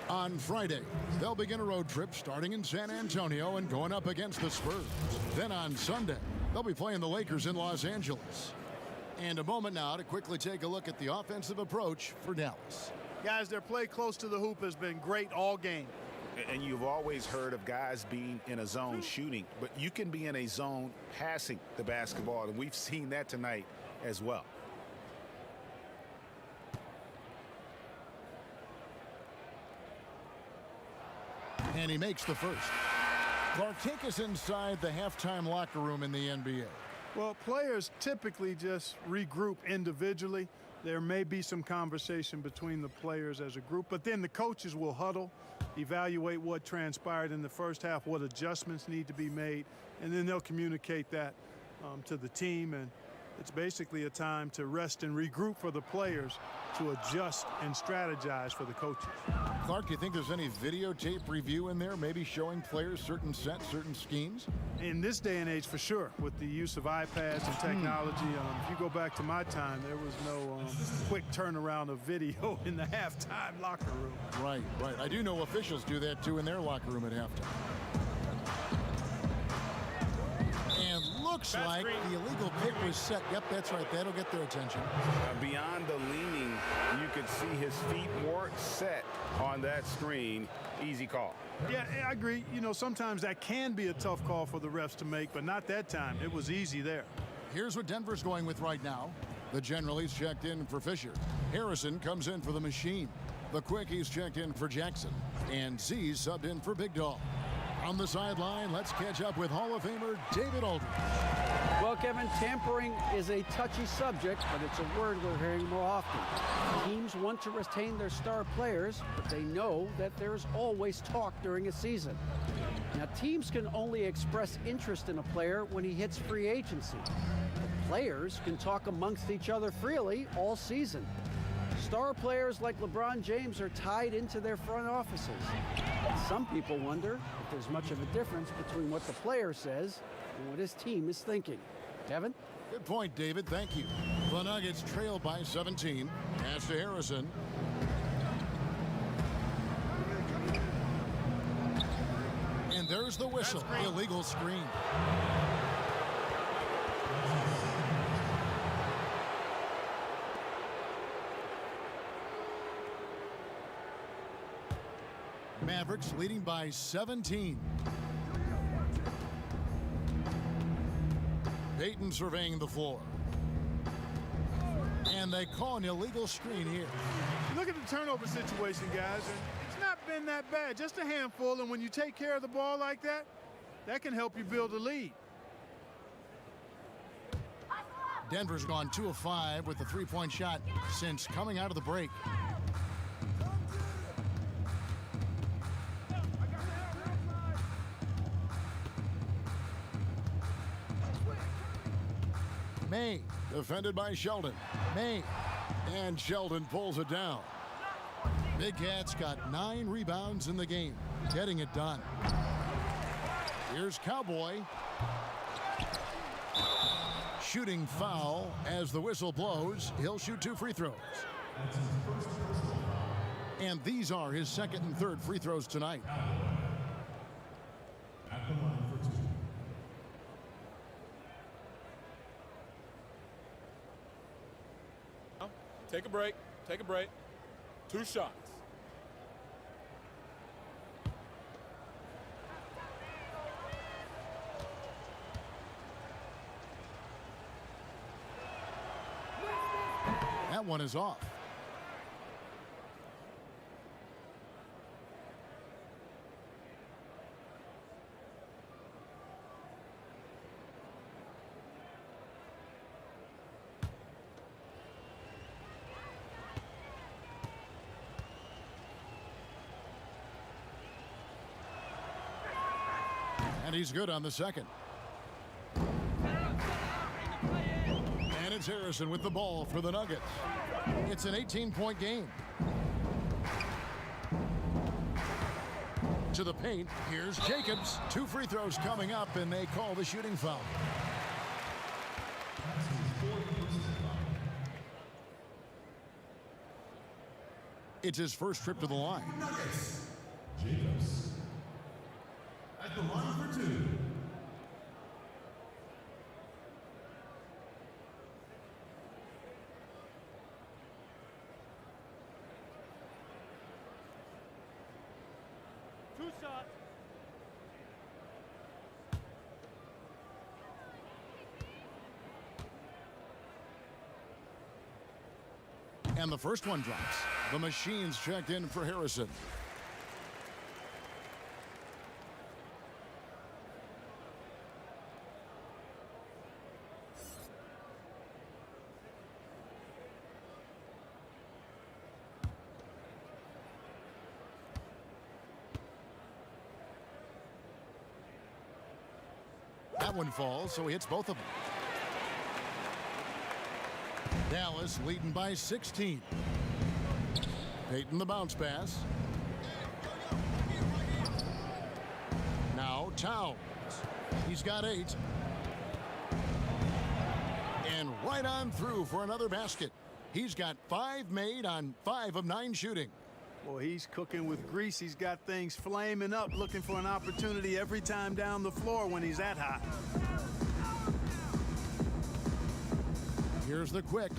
S1: On Friday, they'll begin a road trip starting in San Antonio and going up against the Spurs. Then on Sunday, they'll be playing the Lakers in Los Angeles. And a moment now to quickly take a look at the offensive approach for Dallas.
S7: Guys, their play close to the hoop has been great all game.
S4: And you've always heard of guys being in a zone shooting, but you can be in a zone passing the basketball, and we've seen that tonight as well.
S1: And he makes the first. Clark, take us inside the halftime locker room in the NBA.
S7: Well, players typically just regroup individually. There may be some conversation between the players as a group, but then the coaches will huddle, evaluate what transpired in the first half, what adjustments need to be made, and then they'll communicate that to the team. And it's basically a time to rest and regroup for the players to adjust and strategize for the coaches.
S1: Clark, do you think there's any videotape review in there, maybe showing players certain sets, certain schemes?
S7: In this day and age, for sure, with the use of iPads and technology. If you go back to my time, there was no quick turnaround of video in the halftime locker room.
S1: Right, right. I do know officials do that, too, in their locker room at halftime. And looks like the illegal pick was set. Yep, that's right. That'll get their attention.
S4: Beyond the leaning, you could see his feet weren't set on that screen. Easy call.
S7: Yeah, I agree. You know, sometimes that can be a tough call for the refs to make, but not that time. It was easy there.
S1: Here's what Denver's going with right now. The general's checked in for Fisher. Harrison comes in for the Machine. The Quickies checked in for Jackson. And Z's subbed in for Big Dog. On the sideline, let's catch up with Hall of Famer David Aldridge.
S2: Well, Kevin, tampering is a touchy subject, but it's a word we're hearing more often. Teams want to retain their star players, but they know that there's always talk during a season. Now, teams can only express interest in a player when he hits free agency. But players can talk amongst each other freely all season. Star players like LeBron James are tied into their front offices. Some people wonder if there's much of a difference between what the player says and what his team is thinking. Kevin?
S1: Good point, David. Thank you. The Nuggets trail by 17. Pass to Harrison. And there's the whistle. Illegal screen. Mavericks leading by 17. Payton surveying the floor. And they call an illegal screen here.
S7: Look at the turnover situation, guys. It's not been that bad, just a handful. And when you take care of the ball like that, that can help you build a lead.
S1: Denver's gone 2 of 5 with the three-point shot since coming out of the break. May, defended by Sheldon. May, and Sheldon pulls it down. Big Cat's got 9 rebounds in the game, getting it done. Here's Cowboy. Shooting foul as the whistle blows. He'll shoot 2 free throws. And these are his second and third free throws tonight.
S11: Take a break. Take a break. 2 shots.
S1: That one is off. And he's good on the second. And it's Harrison with the ball for the Nuggets. It's an 18-point game. To the paint, here's Jacobs. 2 free throws coming up, and they call the shooting foul. It's his first trip to the line.
S12: Jacobs at the line for 2.
S1: And the first one drops. The machine's checked in for Harrison. That one falls, so he hits both of them. Dallas leading by 16. Payton the bounce pass. Now Towns. He's got 8. And right on through for another basket. He's got 5 made on 5 of 9 shooting.
S7: Well, he's cooking with grease. He's got things flaming up, looking for an opportunity every time down the floor when he's that hot.
S1: Here's the quick.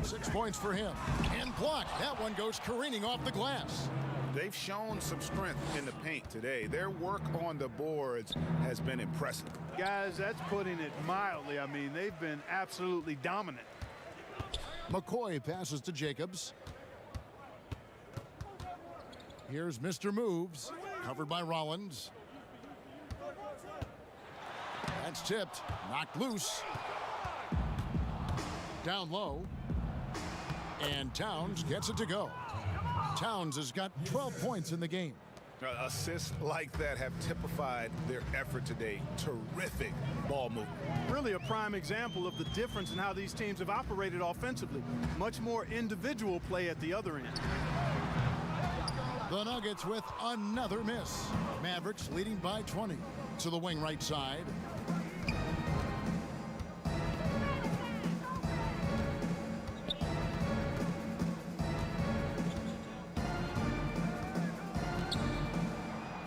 S1: 6 points for him. And blocked. That one goes careening off the glass.
S4: They've shown some strength in the paint today. Their work on the boards has been impressive.
S7: Guys, that's putting it mildly. I mean, they've been absolutely dominant.
S1: McCoy passes to Jacobs. Here's Mr. Moves, covered by Rollins. That's tipped, knocked loose. Down low. And Towns gets it to go. Towns has got 12 points in the game.
S4: Assists like that have typified their effort today. Terrific ball movement.
S7: Really a prime example of the difference in how these teams have operated offensively. Much more individual play at the other end.
S1: The Nuggets with another miss. Mavericks leading by 20. To the wing right side.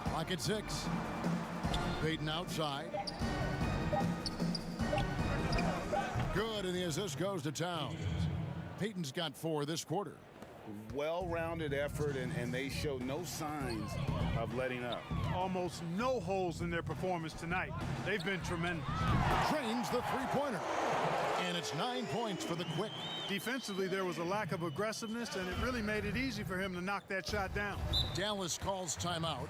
S1: Clock at 6. Payton outside. Good, and the assist goes to Towns. Payton's got 4 this quarter.
S4: Well-rounded effort, and they show no signs of letting up.
S7: Almost no holes in their performance tonight. They've been tremendous.
S1: Drains the three-pointer. And it's 9 points for the Quick.
S7: Defensively, there was a lack of aggressiveness, and it really made it easy for him to knock that shot down.
S1: Dallas calls timeout.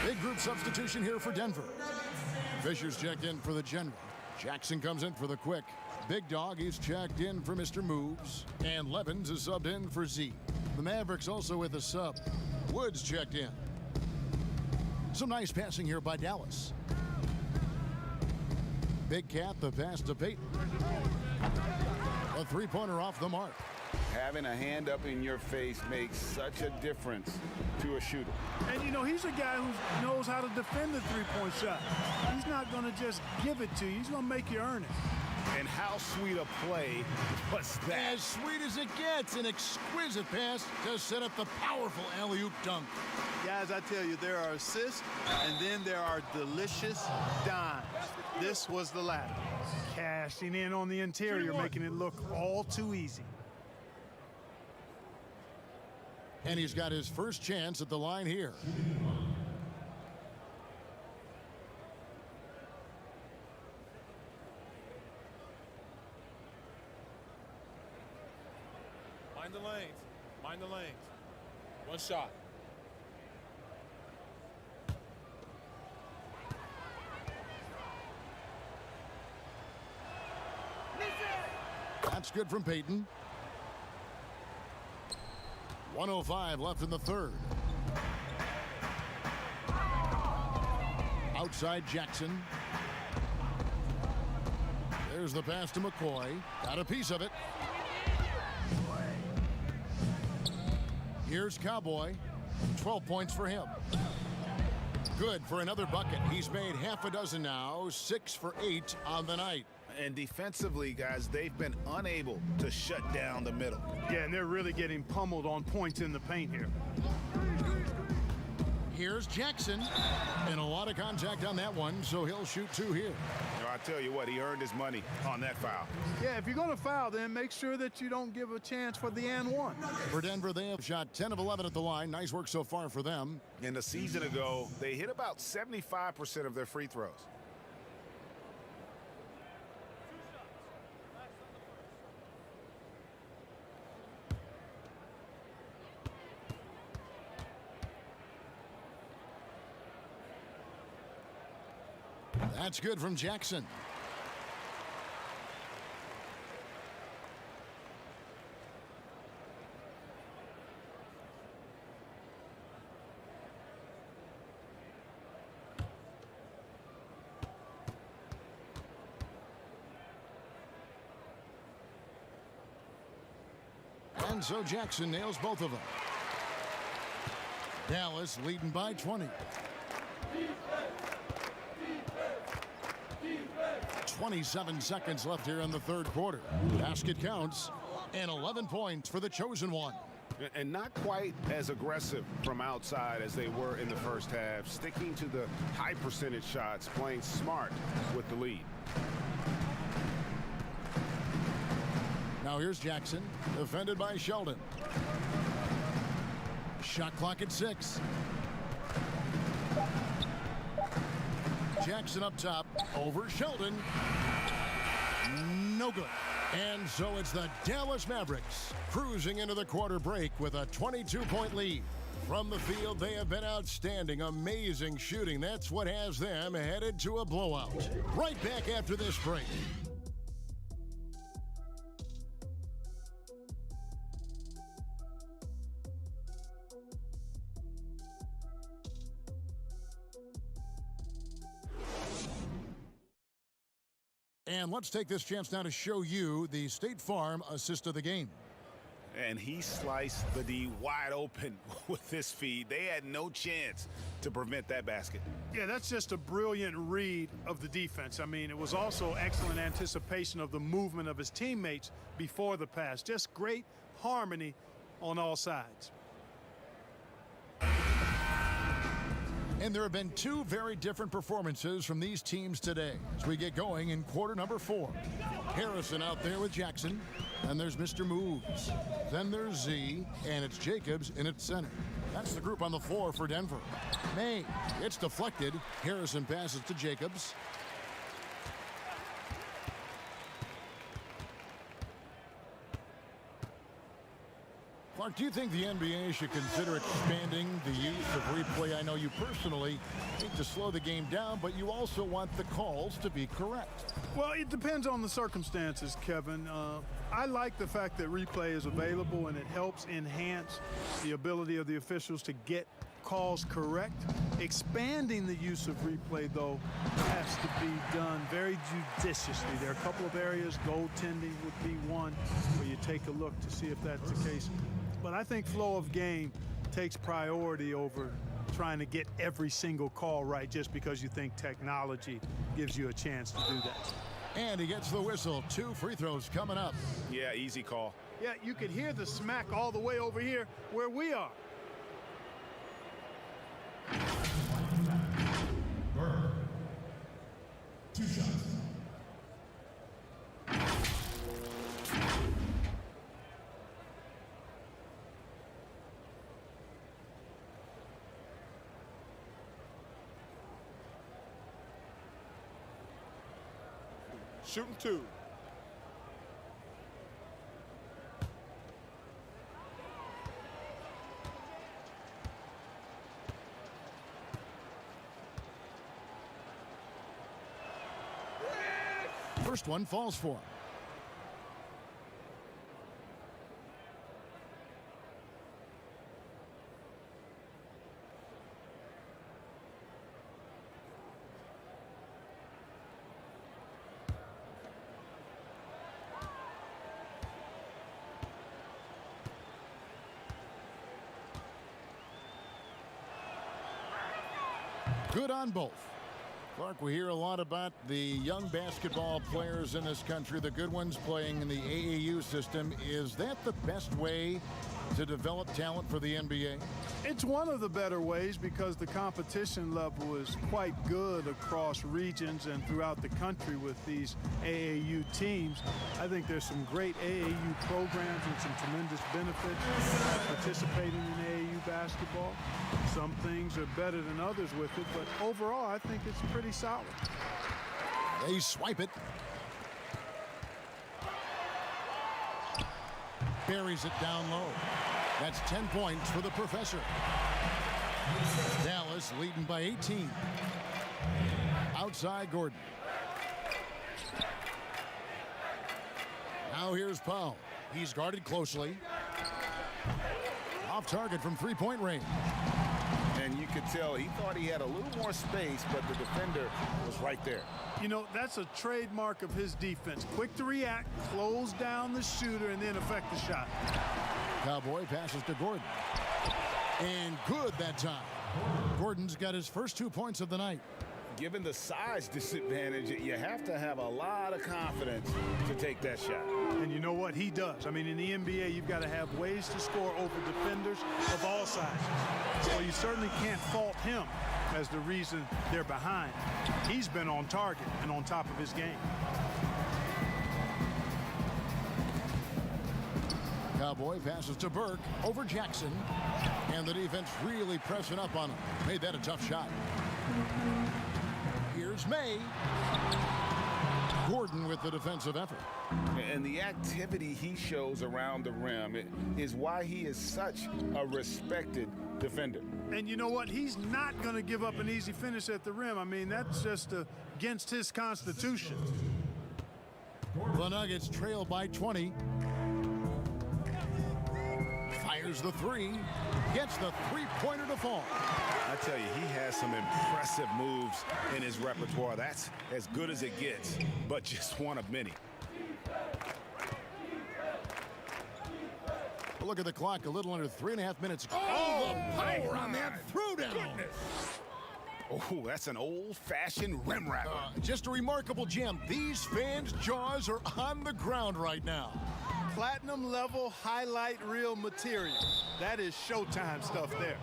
S1: Big group substitution here for Denver. Fisher's checked in for the general. Jackson comes in for the Quick. Big Dog, he's checked in for Mr. Moves. And Levens is subbed in for Z. The Mavericks also with a sub. Woods checked in. Some nice passing here by Dallas. Big Cat, the pass to Payton. A three-pointer off the mark.
S4: Having a hand up in your face makes such a difference to a shooter.
S7: And, you know, he's a guy who knows how to defend the three-point shot. He's not going to just give it to you. He's going to make you earn it.
S4: And how sweet a play was that?
S1: As sweet as it gets, an exquisite pass to set up the powerful alley-oop dunk.
S13: Guys, I tell you, there are assists, and then there are delicious dimes. This was the latter.
S7: Cashing in on the interior, making it look all too easy.
S1: And he's got his first chance at the line here.
S11: Mind the lanes. Mind the lanes. One shot.
S1: That's good from Payton. 1:05 left in the third. Outside Jackson. There's the pass to McCoy. Got a piece of it. Here's Cowboy. 12 points for him. Good for another bucket. He's made half a dozen now. 6 for 8 on the night.
S4: And defensively, guys, they've been unable to shut down the middle.
S7: Yeah, and they're really getting pummeled on points in the paint here.
S1: Here's Jackson. And a lot of contact on that one, so he'll shoot 2 here.
S4: I tell you what, he earned his money on that foul.
S7: Yeah, if you're going to foul, then make sure that you don't give a chance for the and one.
S1: For Denver, they have shot 10 of 11 at the line. Nice work so far for them.
S4: And a season ago, they hit about 75% of their free throws.
S1: That's good from Jackson. And so Jackson nails both of them. Dallas leading by 20. 27 seconds left here in the third quarter. Basket counts, and 11 points for the chosen one.
S4: And not quite as aggressive from outside as they were in the first half, sticking to the high percentage shots, playing smart with the lead.
S1: Now here's Jackson, defended by Sheldon. Shot clock at 6. Jackson up top, over Sheldon. No good. And so it's the Dallas Mavericks cruising into the quarter break with a 22-point lead. From the field, they have been outstanding, amazing shooting. That's what has them headed to a blowout. Right back after this break. And let's take this chance now to show you the State Farm assist of the game.
S4: And he sliced the D wide open with his feed. They had no chance to prevent that basket.
S7: Yeah, that's just a brilliant read of the defense. I mean, it was also excellent anticipation of the movement of his teammates before the pass. Just great harmony on all sides.
S1: And there have been two very different performances from these teams today as we get going in quarter number 4. Harrison out there with Jackson, and there's Mr. Moves. Then there's Z, and it's Jacobs in its center. That's the group on the floor for Denver. May, it's deflected. Harrison passes to Jacobs. Clark, do you think the NBA should consider expanding the use of replay? I know you personally need to slow the game down, but you also want the calls to be correct.
S7: Well, it depends on the circumstances, Kevin. I like the fact that replay is available, and it helps enhance the ability of the officials to get calls correct. Expanding the use of replay, though, has to be done very judiciously. There are a couple of areas, goaltending would be one, where you take a look to see if that's the case. But I think flow of game takes priority over trying to get every single call right just because you think technology gives you a chance to do that.
S1: And he gets the whistle. 2 free throws coming up.
S4: Yeah, easy call.
S7: Yeah, you could hear the smack all the way over here where we are.
S12: Burke. 2 shots.
S11: Shooting 2.
S1: First one falls for him. Good on both. Clark, we hear a lot about the young basketball players in this country, the good ones playing in the AAU system. Is that the best way to develop talent for the NBA?
S7: It's one of the better ways because the competition level is quite good across regions and throughout the country with these AAU teams. I think there's some great AAU programs and some tremendous benefits participating in AAU basketball. Some things are better than others with it, but overall I think it's pretty solid.
S1: They swipe it. Buries it down low. That's 10 points for the professor. Dallas leading by 18. Outside Gordon. Now here's Powell. He's guarded closely. Off target from three-point range.
S4: And you could tell he thought he had a little more space, but the defender was right there.
S7: You know, that's a trademark of his defense. Quick to react, close down the shooter, and then affect the shot.
S1: Cowboy passes to Gordon. And good that time. Gordon's got his first 2 points of the night.
S4: Given the size disadvantage, you have to have a lot of confidence to take that shot.
S7: And you know what? He does. I mean, in the NBA, you've got to have ways to score over defenders of all sizes. So you certainly can't fault him as the reason they're behind. He's been on target and on top of his game.
S1: Cowboy passes to Burke over Jackson. And the defense really pressing up on him. Made that a tough shot. Here's May. Gordon with the defensive effort.
S4: And the activity he shows around the rim is why he is such a respected defender.
S7: And you know what? He's not going to give up an easy finish at the rim. I mean, that's just against his constitution.
S1: The Nuggets trail by 20. Fires the three. Gets the three-pointer to fall.
S5: I tell you, he has some impressive moves in his repertoire. That's as good as it gets, but just one of many.
S1: Look at the clock, a little under 3.5 minutes. Oh, the power on that throwdown.
S5: Oh, that's an old-fashioned rim wrapper.
S1: Just a remarkable gem. These fans' jaws are on the ground right now.
S13: Platinum level highlight reel material. That is Showtime stuff there.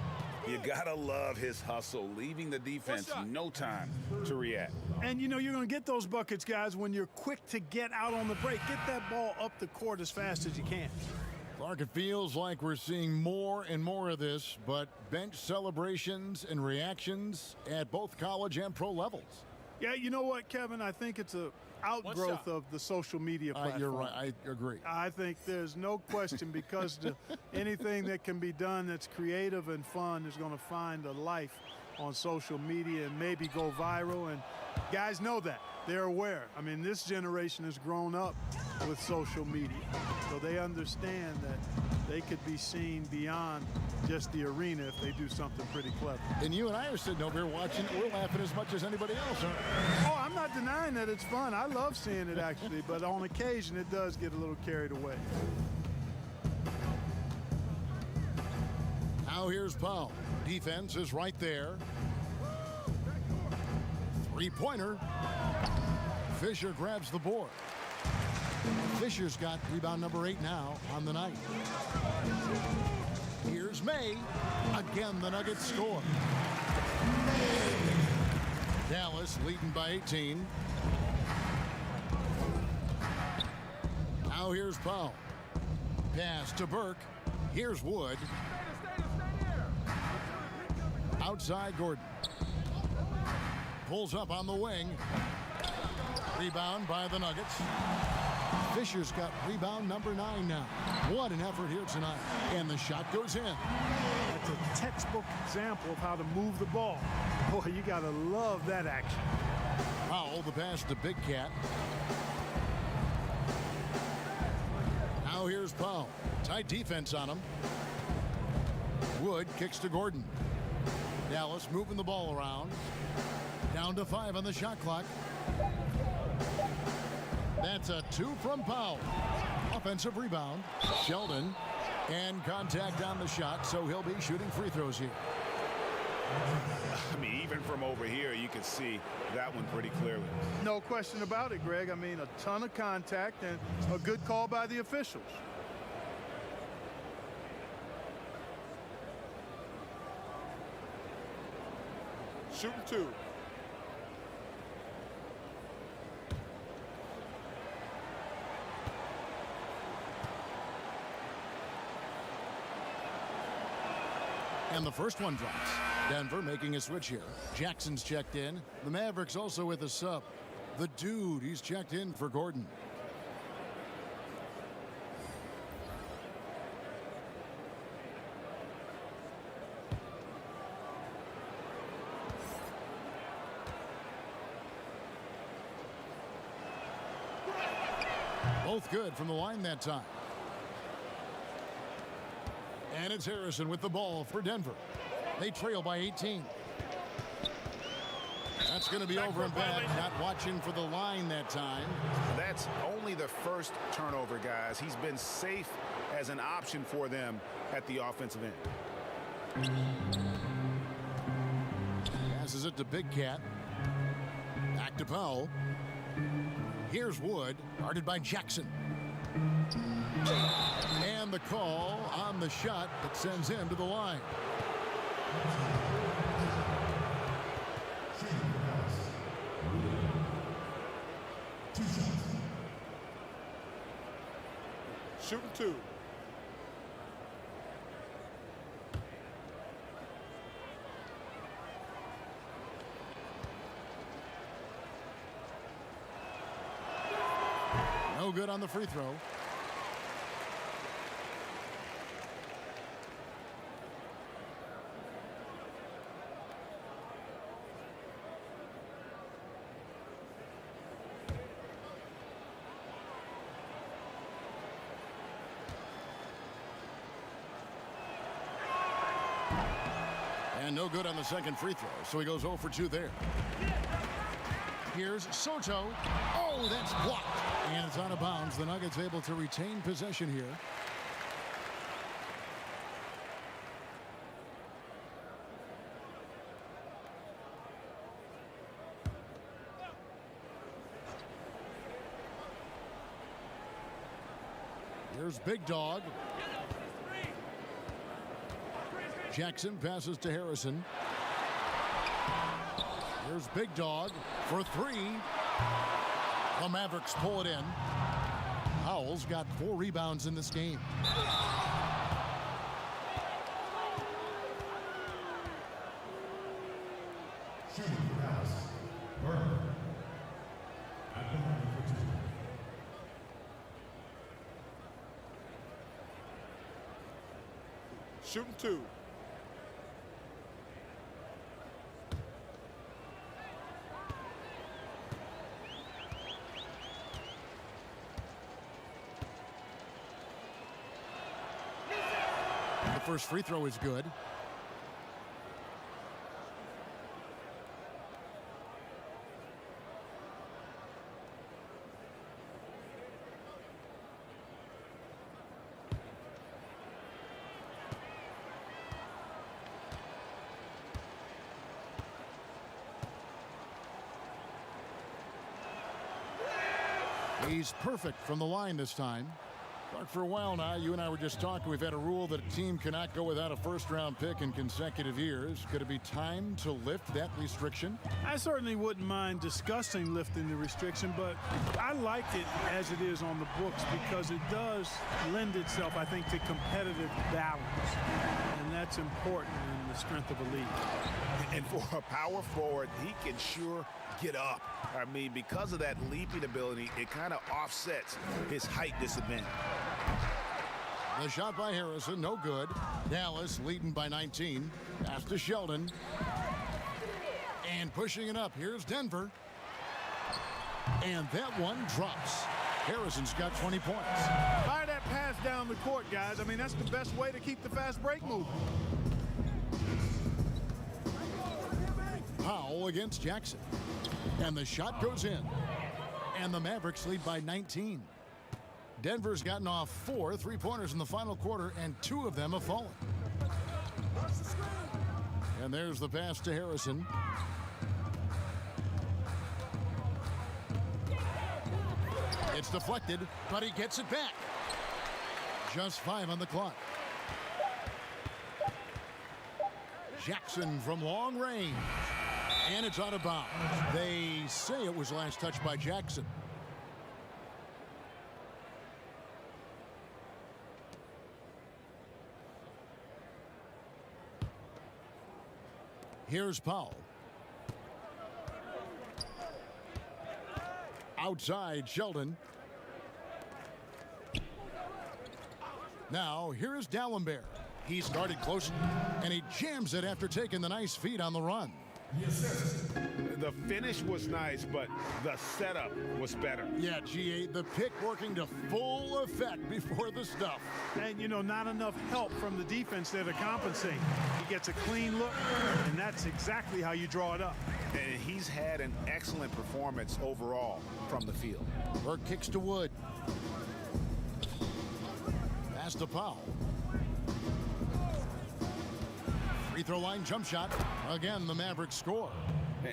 S4: You gotta love his hustle, leaving the defense no time to react.
S7: And you know you're going to get those buckets, guys, when you're quick to get out on the break. Get that ball up the court as fast as you can.
S1: Clark, it feels like we're seeing more and more of this, but bench celebrations and reactions at both college and pro levels.
S7: Yeah, you know what, Kevin? I think it's an outgrowth of the social media platform.
S1: You're right. I agree.
S7: I think there's no question because anything that can be done that's creative and fun is going to find a life on social media and maybe go viral. And guys know that. They're aware. I mean, this generation has grown up with social media. So they understand that they could be seen beyond just the arena if they do something pretty clever.
S1: And you and I are sitting over here watching. We're laughing as much as anybody else, aren't we?
S7: Oh, I'm not denying that it's fun. I love seeing it, actually. But on occasion, it does get a little carried away.
S1: Now here's Powell. Defense is right there. Three-pointer. Fisher grabs the board. Fisher's got rebound number 8 now on the night. Here's May. Again, the Nuggets score. Dallas leading by 18. Now here's Powell. Pass to Burke. Here's Wood. Outside Gordon. Pulls up on the wing. Rebound by the Nuggets. Fisher's got rebound number 9 now. What an effort here tonight. And the shot goes in.
S7: That's a textbook example of how to move the ball. Boy, you got to love that action.
S1: Powell, the pass to Big Cat. Now here's Powell. Tight defense on him. Wood kicks to Gordon. Dallas moving the ball around. Down to 5 on the shot clock. That's a 2 from Powell. Offensive rebound. Sheldon. And contact on the shot, so he'll be shooting free throws here.
S5: I mean, even from over here, you can see that one pretty clearly.
S7: No question about it, Greg. I mean, a ton of contact and a good call by the officials.
S11: Shooting 2.
S1: And the first one drops. Denver making a switch here. Jackson's checked in. The Mavericks also with a sub. The dude, he's checked in for Gordon. Both good from the line that time. And it's Harrison with the ball for Denver. They trail by 18. That's going to be over and back. Not watching for the line that time.
S4: That's only the first turnover, guys. He's been safe as an option for them at the offensive end.
S1: Passes it to Big Cat. Back to Powell. Here's Wood, guarded by Jackson. And the call on the shot that sends him to the line.
S11: Shooting 2.
S1: No good on the free throw. And no good on the second free throw, so he goes 0 for 2 there. Here's Soto. Oh, that's blocked. And it's out of bounds. The Nuggets able to retain possession here. Here's Big Dog. Jackson passes to Harrison. Here's Big Dog for 3. The Mavericks pull it in. Powell's got 4 rebounds in this game.
S11: Shooting 2.
S1: The first free throw is good. He's perfect from the line this time. Clark, for a while now, you and I were just talking. We've had a rule that a team cannot go without a first-round pick in consecutive years. Could it be time to lift that restriction?
S7: I certainly wouldn't mind discussing lifting the restriction, but I like it as it is on the books because it does lend itself, I think, to competitive balance. And that's important in the strength of a league.
S4: And for a power forward, he can sure get up. I mean, because of that leaping ability, it kind of offsets his height disadvantage.
S1: The shot by Harrison, no good. Dallas leading by 19. Pass to Sheldon. And pushing it up, here's Denver. And that one drops. Harrison's got 20 points.
S7: Fire that pass down the court, guys. I mean, that's the best way to keep the fast break moving.
S1: Powell against Jackson. And the shot goes in. And the Mavericks lead by 19. Denver's gotten off 4 three-pointers in the final quarter, and 2 of them have fallen. And there's the pass to Harrison. It's deflected, but he gets it back. Just 5 on the clock. Jackson from long range. And it's out of bounds. They say it was last touched by Jackson. Here's Powell. Outside, Sheldon. Now, here's Dallenberg. He started close, and he jams it after taking the nice feed on the run.
S4: The The finish was nice, but the setup was better.
S1: Yeah, GA, the pick working to full effect before the stuff.
S7: And, you know, not enough help from the defense there to compensate. He gets a clean look, and that's exactly how you draw it up.
S4: And he's had an excellent performance overall from the field.
S1: Burke kicks to Wood. Pass to Powell. Free throw line jump shot. Again, the Mavericks score.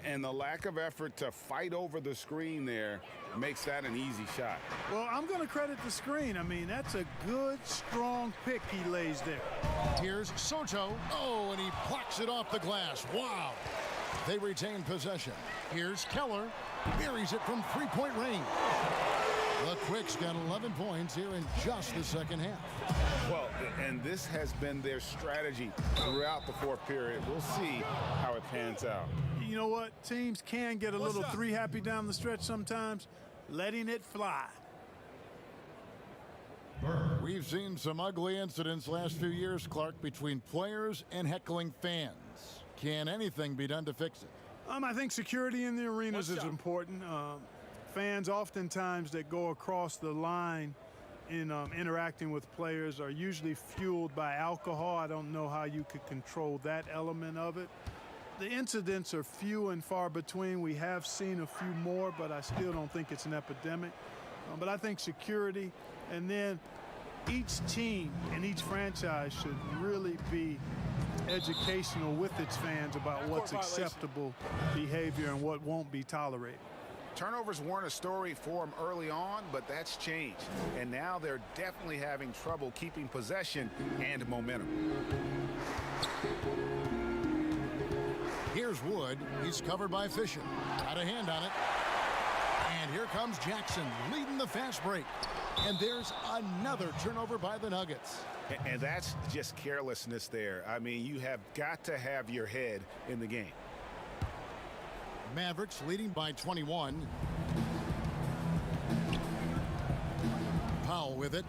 S4: And the lack of effort to fight over the screen there makes that an easy shot.
S7: Well, I'm going to credit the screen. I mean, that's a good, strong pick he lays there.
S1: Here's Soto. Oh, and he plucks it off the glass. Wow. They retain possession. Here's Keller. Buries it from three-point range. The Quicks got 11 points here in just the second half.
S4: Well, and this has been their strategy throughout the fourth period. We'll see how it pans out.
S7: You know what? Teams can get a little three happy down the stretch sometimes, letting it fly.
S1: We've seen some ugly incidents last few years, Clark, between players and heckling fans. Can anything be done to fix it?
S7: I think security in the arenas is important. Fans oftentimes that go across the line in interacting with players are usually fueled by alcohol. I don't know how you could control that element of it. The incidents are few and far between. We have seen a few more, but I still don't think it's an epidemic. But I think security, and then each team and each franchise should really be educational with its fans about what's acceptable behavior and what won't be tolerated.
S4: Turnovers weren't a story for them early on, but that's changed. And now they're definitely having trouble keeping possession and momentum.
S1: Here's Wood. He's covered by Fisher. Got a hand on it. And here comes Jackson leading the fast break. And there's another turnover by the Nuggets.
S4: And that's just carelessness there. I mean, you have got to have your head in the game.
S1: Mavericks leading by 21. Powell with it.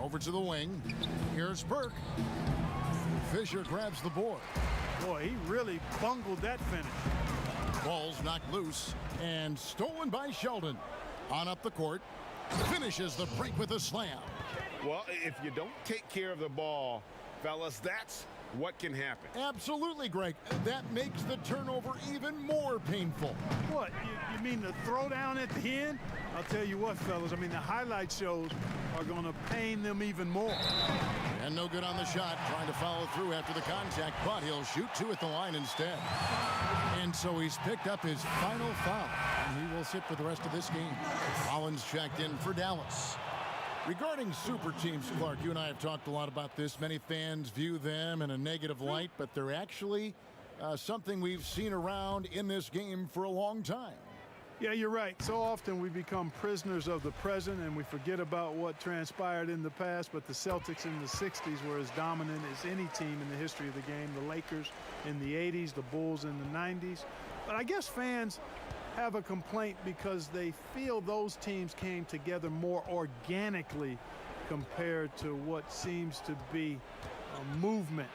S1: Over to the wing. Here's Burke. Fisher grabs the board.
S7: Boy, he really bungled that finish.
S1: Ball's knocked loose and stolen by Sheldon. On up the court. Finishes the break with a slam.
S4: Well, if you don't take care of the ball, fellas, that's what can happen.
S1: Absolutely, Greg. That makes the turnover even more painful.
S7: What, you mean the throwdown at the end? I'll tell you what, fellas, I mean, the highlight shows are going to pain them even more.
S1: And no good on the shot, trying to follow through after the contact, but he'll shoot two at the line instead. And so he's picked up his final foul, and he will sit for the rest of this game. Collins checked in for Dallas. Regarding super teams, Clark, you and I have talked a lot about this. Many fans view them in a negative light, but they're actually something we've seen around in this game for a long time.
S7: Yeah, you're right. So often we become prisoners of the present and we forget about what transpired in the past, but the Celtics in the 60s were as dominant as any team in the history of the game. The Lakers in the 80s, the Bulls in the 90s. But I guess fans have a complaint because they feel those teams came together more organically compared to what seems to be a movement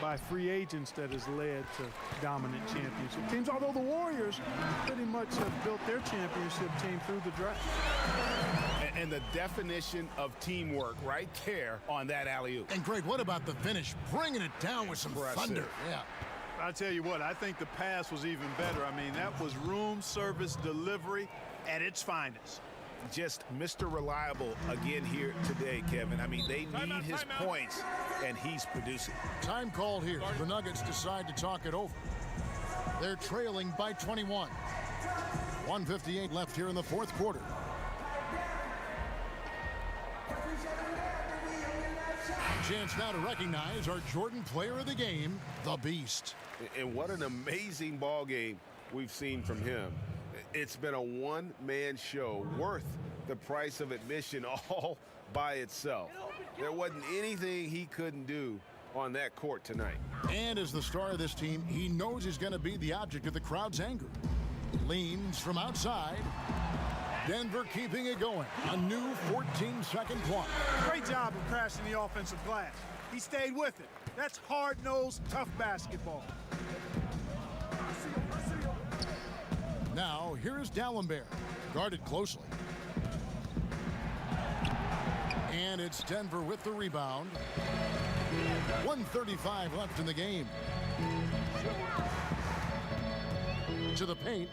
S7: by free agents that has led to dominant championship teams, although the Warriors pretty much have built their championship team through the draft.
S4: And the definition of teamwork right there on that alley-oop.
S1: And Greg, what about the finish? Bringing it down with some thunder. Yeah.
S13: I'll tell you what, I think the pass was even better. I mean, that was room service delivery at its finest.
S4: Just Mr. Reliable again here today, Kevin. I mean, they need his points, and he's producing.
S1: Time called here. The Nuggets decide to talk it over. They're trailing by 21. 1:58 left here in the fourth quarter. Chance now to recognize our Jordan player of the game, the Beast.
S5: And what an amazing ball game we've seen from him. It's been a one-man show worth the price of admission all by itself. There wasn't anything he couldn't do on that court tonight.
S1: And as the star of this team, he knows he's going to be the object of the crowd's anger. Leans from outside. Denver keeping it going. A new 14-second clock.
S7: Great job of crashing the offensive glass. He stayed with it. That's hard-nosed, tough basketball.
S1: Now, here is Dallenberg, guarded closely. And it's Denver with the rebound. 1:35 left in the game. To the paint.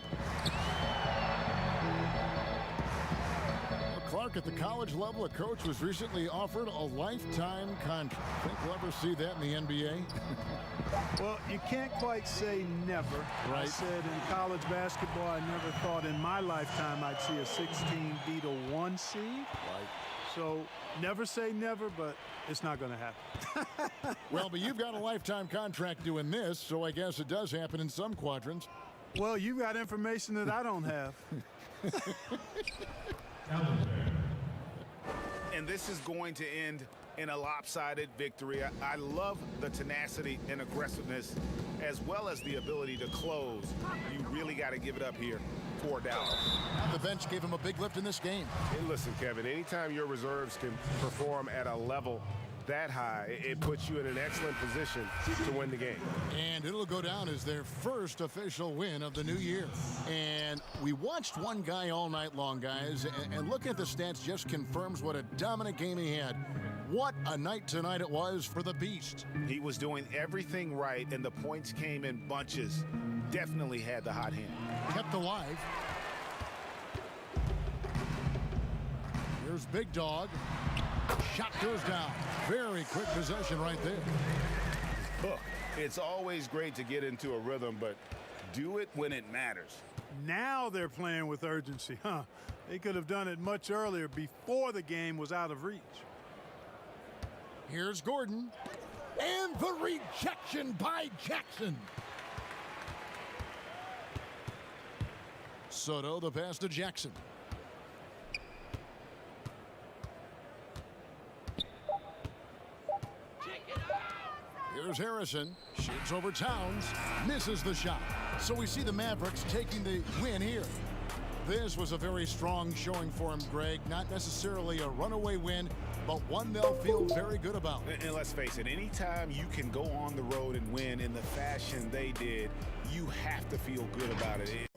S1: Clark, at the college level, a coach was recently offered a lifetime contract. Think we'll ever see that in the NBA?
S7: Well, you can't quite say never.
S1: Right.
S7: I said in college basketball, I never thought in my lifetime I'd see a 16 beat a 1 seed.
S1: Right.
S7: So never say never, but it's not going to happen.
S1: Well, but you've got a lifetime contract doing this, so I guess it does happen in some quadrants.
S7: Well, you got information that I don't have.
S4: And this is going to end in a lopsided victory. I love the tenacity and aggressiveness as well as the ability to close. You really got to give it up here for Dallas.
S1: The bench gave him a big lift in this game.
S5: And listen, Kevin, anytime your reserves can perform at a level that high, it puts you in an excellent position to win the game.
S1: And it'll go down as their first official win of the new year. And we watched one guy all night long, guys, and looking at the stats just confirms what a dominant game he had. What a night tonight it was for the Beast.
S4: He was doing everything right, and the points came in bunches. Definitely had the hot hand.
S1: Kept alive. Here's Big Dog. Shot goes down. Very quick possession right there.
S4: Look, it's always great to get into a rhythm, but do it when it matters.
S7: Now they're playing with urgency, huh? They could have done it much earlier before the game was out of reach.
S1: Here's Gordon. And the rejection by Jackson. Soto, the pass to Jackson. Here's Harrison. Shoots over Towns. Misses the shot. So we see the Mavericks taking the win here. This was a very strong showing for him, Greg. Not necessarily a runaway win, but one they'll feel very good about.
S4: And let's face it, anytime you can go on the road and win in the fashion they did, you have to feel good about it.